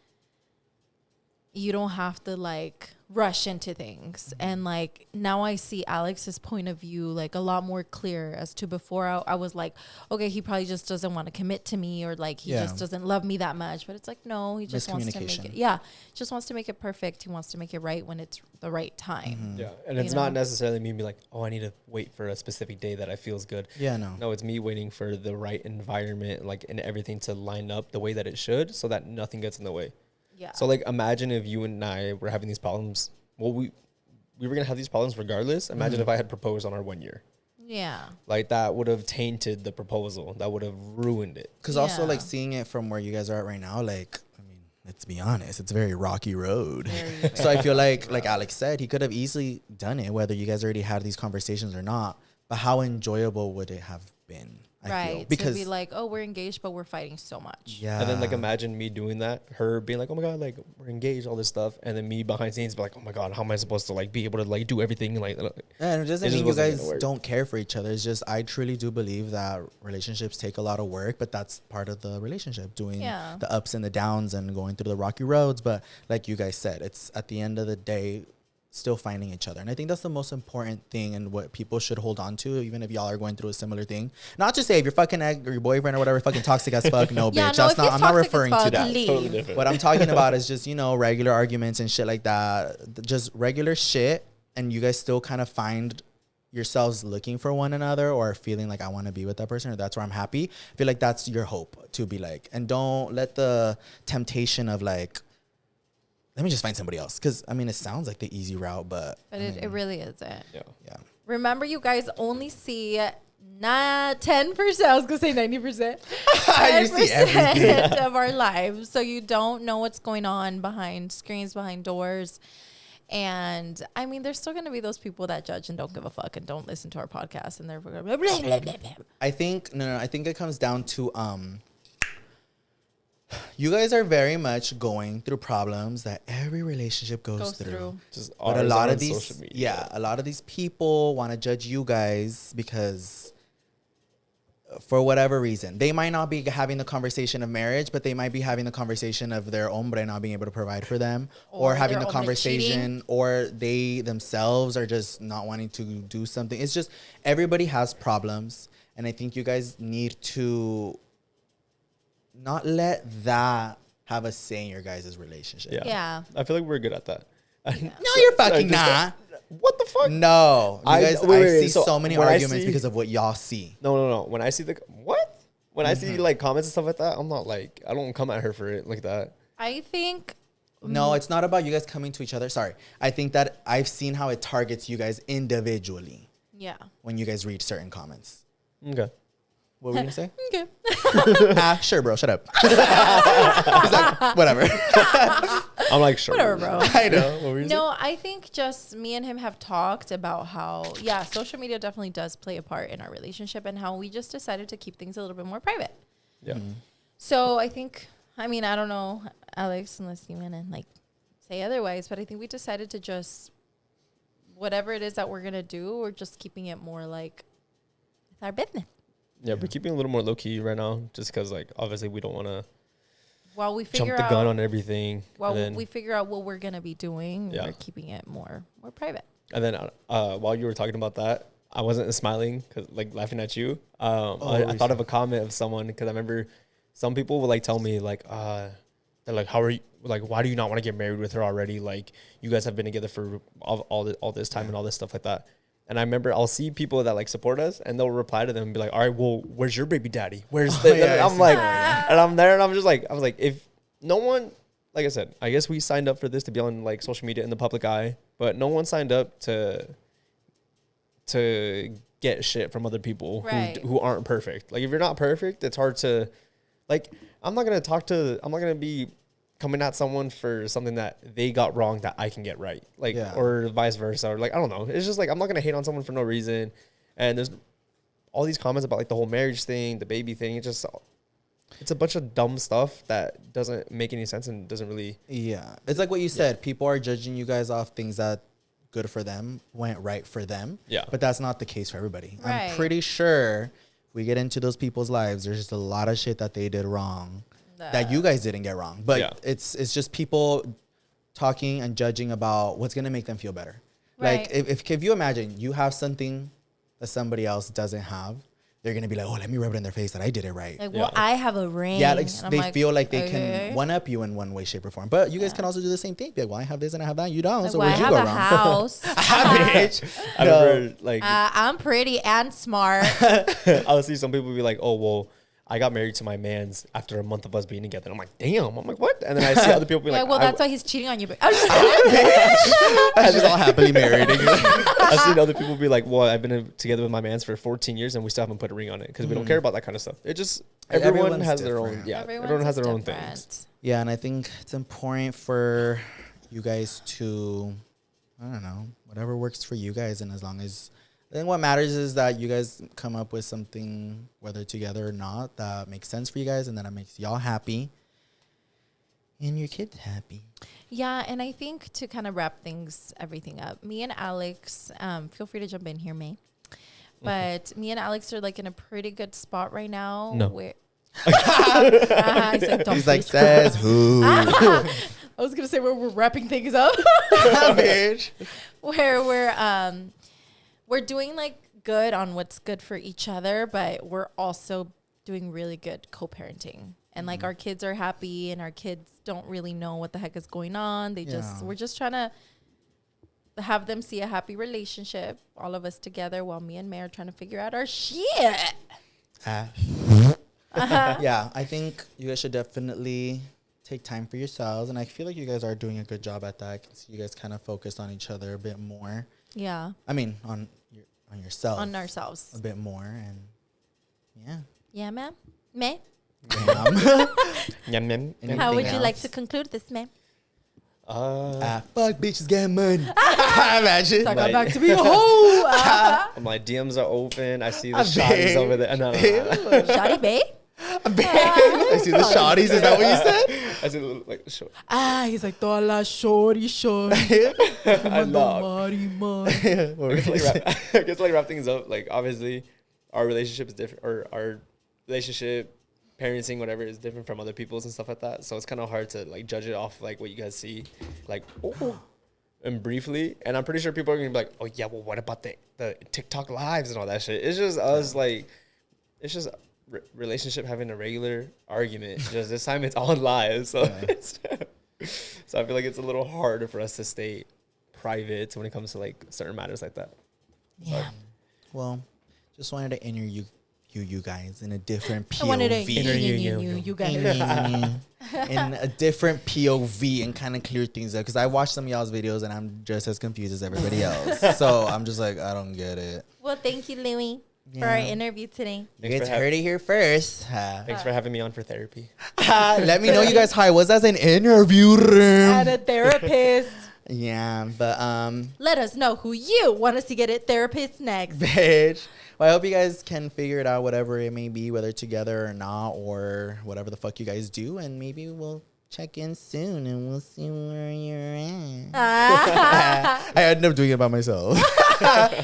you don't have to like rush into things. And like now I see Alex's point of view like a lot more clear as to before. I was like, okay, he probably just doesn't want to commit to me, or like he just doesn't love me that much. But it's like, no, he just wants to make it. Yeah, just wants to make it perfect. He wants to make it right when it's the right time. Yeah, and it's not necessarily me being like, oh, I need to wait for a specific day that I feels good. Yeah, No, it's me waiting for the right environment, like, and everything to line up the way that it should, so that nothing gets in the way. Yeah. So like, imagine if you and I were having these problems. Well, we were gonna have these problems regardless. Imagine if I had proposed on our 1 year. Yeah. Like that would have tainted the proposal. That would have ruined it. Because also, like, seeing it from where you guys are at right now, like, I mean, let's be honest, it's a very rocky road. So I feel like Alex said, he could have easily done it, whether you guys already had these conversations or not. But how enjoyable would it have been? I feel? Because to be like, oh, we're engaged, but we're fighting so much. Yeah. And then like, imagine me doing that, her being like, oh my God, like we're engaged, all this stuff. And then me behind the scenes be like, oh my God, how am I supposed to like be able to like do everything? Like, and it doesn't mean you guys don't care for each other. It's just, I truly do believe that relationships take a lot of work, but that's part of the relationship, doing the ups and the downs and going through the rocky roads. But like you guys said, it's at the end of the day, still finding each other. And I think that's the most important thing, and what people should hold on to, even if y'all are going through a similar thing. Not to say if your fucking ex or your boyfriend or whatever fucking toxic as fuck, no, bitch. That's not, I'm not referring to that. Totally different. What I'm talking about is just, you know, regular arguments and shit like that. Just regular shit. And you guys still kind of find yourselves looking for one another, or feeling like I want to be with that person, or that's where I'm happy. I feel like that's your hope, to be like, and don't let the temptation of like, let me just find somebody else. Because, I mean, it sounds like the easy route, but it really isn't. Yeah. Remember, you guys only see 10%. I was going to say 90%. 10% of our lives. So you don't know what's going on behind screens, behind doors. And, I mean, there's still going to be those people that judge and don't give a fuck and don't listen to our podcast. And they're blah, blah, blah, blah, blah. I think, I think it comes down to... you guys are very much going through problems that every relationship goes through. Just but a lot of these, a lot of these people want to judge you guys because, for whatever reason, they might not be having the conversation of marriage, but they might be having the conversation of their hombre not being able to provide for them, or having the conversation, or they themselves are just not wanting to do something. It's just, everybody has problems, and I think you guys need to not let that have a say in your guys' relationship. Yeah. I feel like we're good at that. No, you're fucking not. What the fuck? No. You guys, I see so many arguments because of what y'all see. No. When I see when I see like comments and stuff like that, I'm not like, I don't come at her for it like that. I think... No, it's not about you guys coming to each other. Sorry. I think that I've seen how it targets you guys individually. Yeah. When you guys read certain comments. Okay. What were you going to say? Okay. Sure, bro. Shut up. He's like, whatever. I'm like, sure. Whatever, bro. I know. No, I think just me and him have talked about how, social media definitely does play a part in our relationship, and how we just decided to keep things a little bit more private. Yeah. So I think, I mean, I don't know, Alex, unless you want to like say otherwise, but I think we decided to just, whatever it is that we're going to do, we're just keeping it more like, it's our business. Yeah, we're keeping a little more low key right now, just because like obviously we don't want to jump the gun on everything. While we figure out what we're gonna be doing, we're keeping it more private. And then while you were talking about that, I wasn't smiling because like laughing at you. I thought of a comment of someone, because I remember some people would like tell me like they're like, how are you, like, why do you not want to get married with her already? Like, you guys have been together for all this time and all this stuff like that. And I remember I'll see people that like support us, and they'll reply to them and be like, all right, well, where's your baby daddy? Where's I'm like, and I'm there, and I'm just like, I was like, if no one, like I said, I guess we signed up for this to be on like social media in the public eye, but no one signed up to get shit from other people who aren't perfect. Like, if you're not perfect, it's hard to, like, I'm not going to be coming at someone for something that they got wrong that I can get right, like, or vice versa, or like, I don't know. It's just like, I'm not gonna hate on someone for no reason. And there's all these comments about like the whole marriage thing, the baby thing. It's a bunch of dumb stuff that doesn't make any sense and doesn't really. Yeah, it's like what you said. People are judging you guys off things that good for them, went right for them. Yeah, but that's not the case for everybody. Right. I'm pretty sure we get into those people's lives, there's just a lot of shit that they did wrong. That you guys didn't get wrong, but it's just people talking and judging about what's gonna make them feel better. Right. Like if you imagine you have something that somebody else doesn't have, they're gonna be like, oh, let me rub it in their face that I did it right. Like, well, I have a ring. Yeah, like, they feel like they can one up you in one way, shape, or form. But you guys can also do the same thing. Be like, well, I have this and I have that. You don't. Like, so well, where'd you go wrong? House. Bitch. I remember, like, I'm pretty and smart. I'll see some people be like, oh, well, I got married to my man's after a month of us being together. I'm like, damn. I'm like, what? And then I see other people be like, well, that's why he's cheating on you. But I'm just all happily married. I've seen other people be like, well, I've been together with my man's for 14 years and we still haven't put a ring on it because we don't care about that kind of stuff. It just, everyone has their own. Yeah, everyone has their own things. Yeah, and I think it's important for you guys to, I don't know, whatever works for you guys. And as long as, I think what matters is that you guys come up with something, whether together or not, that makes sense for you guys and that it makes y'all happy and your kids happy. Yeah, and I think to kind of wrap everything up, me and Alex, feel free to jump in here, May. But me and Alex are like in a pretty good spot right now. No. Where he's like, says who? I was gonna say where we're wrapping things up. Bitch. Where we're doing like good on what's good for each other, but we're also doing really good co-parenting. And like our kids are happy and our kids don't really know what the heck is going on. We're just trying to have them see a happy relationship, all of us together, while me and May are trying to figure out our shit. Yeah, I think you guys should definitely take time for yourselves. And I feel like you guys are doing a good job at that. I can see you guys kind of focused on each other a bit more. Yeah. I mean, on yourself. On ourselves. A bit more. And yeah. Yeah, ma'am. May? Yum. How would you like to conclude this, ma'am? Fuck bitches getting money. Imagine. So I got back to be a hoe. My DMs are open. I see the shotties over there. No. Shotty bae? I see the shotties. Is that what you said? I see like short. He's like, toda la shorty. I love. I guess like wrap things up. Like obviously, our relationship is different, or our relationship, parenting, whatever, is different from other people's and stuff like that. So it's kind of hard to like judge it off like what you guys see, like and briefly. And I'm pretty sure people are gonna be like, oh yeah, well what about the TikTok lives and all that shit? It's just us like, it's just relationship having a regular argument. Just this time it's on live, so so I feel like it's a little harder for us to stay private when it comes to like certain matters like that. Yeah. Well, just wanted to interview you guys in a different POV. I wanted to you guys in a different POV and kind of clear things up, because I watched some of y'all's videos and I'm just as confused as everybody else. So I'm just like, I don't get it. Well, thank you, Louie, for our interview today. You guys heard it here first. Thanks for having me on for therapy. Let me know you guys how it was as an interview room. At a therapist. Yeah, but let us know who you want us to get a therapist next. Bitch. Well, I hope you guys can figure it out, whatever it may be, whether together or not, or whatever the fuck you guys do, and maybe we'll check in soon and we'll see where you're at. I ended up doing it by myself.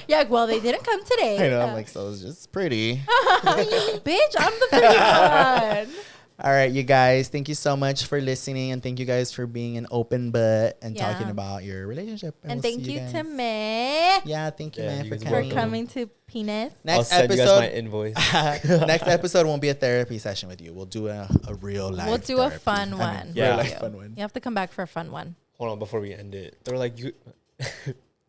Yeah, well, they didn't come today. I know, I'm like, so it's just pretty. Bitch, I'm the pretty one. All right, you guys, thank you so much for listening, and thank you guys for being an open butt and talking about your relationship. And thank you to May. Yeah, thank you, man, for coming to Penis. I'll send you guys my invoice. Next episode won't be a therapy session with you. We'll do a real life. We'll do therapy. A fun one. Yeah, real life fun one. You have to come back for a fun one. Hold on, before we end it, they were like,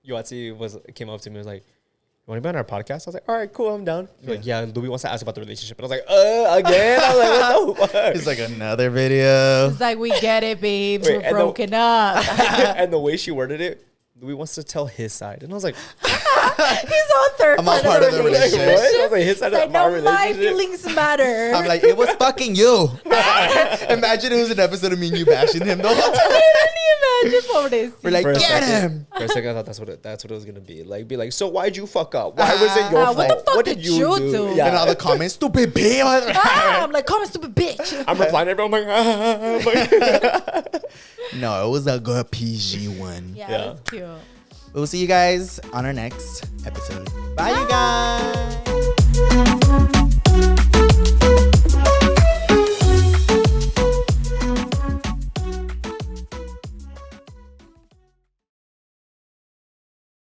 Yoatzi came up to me and was like, you want to be on our podcast? I was like, all right, cool, I'm down. He's like, yeah, Louie wants to ask about the relationship. And I was like, again? I was like, what the fuck? It's like another video. It's like, we get it, babes. We're broken up. And the way she worded it Louie wants to tell his side. And I was like, He's on third I'm all part of the relationship. what? I was like, his side I of my know my relationship. feelings matter. I'm like, it was fucking you. Imagine it was an episode of me and you bashing him the whole time. Imagine, We're like, For a get second- him. For a second, I thought that's what it was gonna be. Like, be like, so why'd you fuck up? Why was it your fault? what the fuck did you do? And all the comments, stupid bitch. I'm like, come on, stupid bitch. I'm replying to everyone. I'm like, No, it was a good PG one. Yeah, Yeah. that's cute. We'll see you guys on our next episode. Bye. You guys.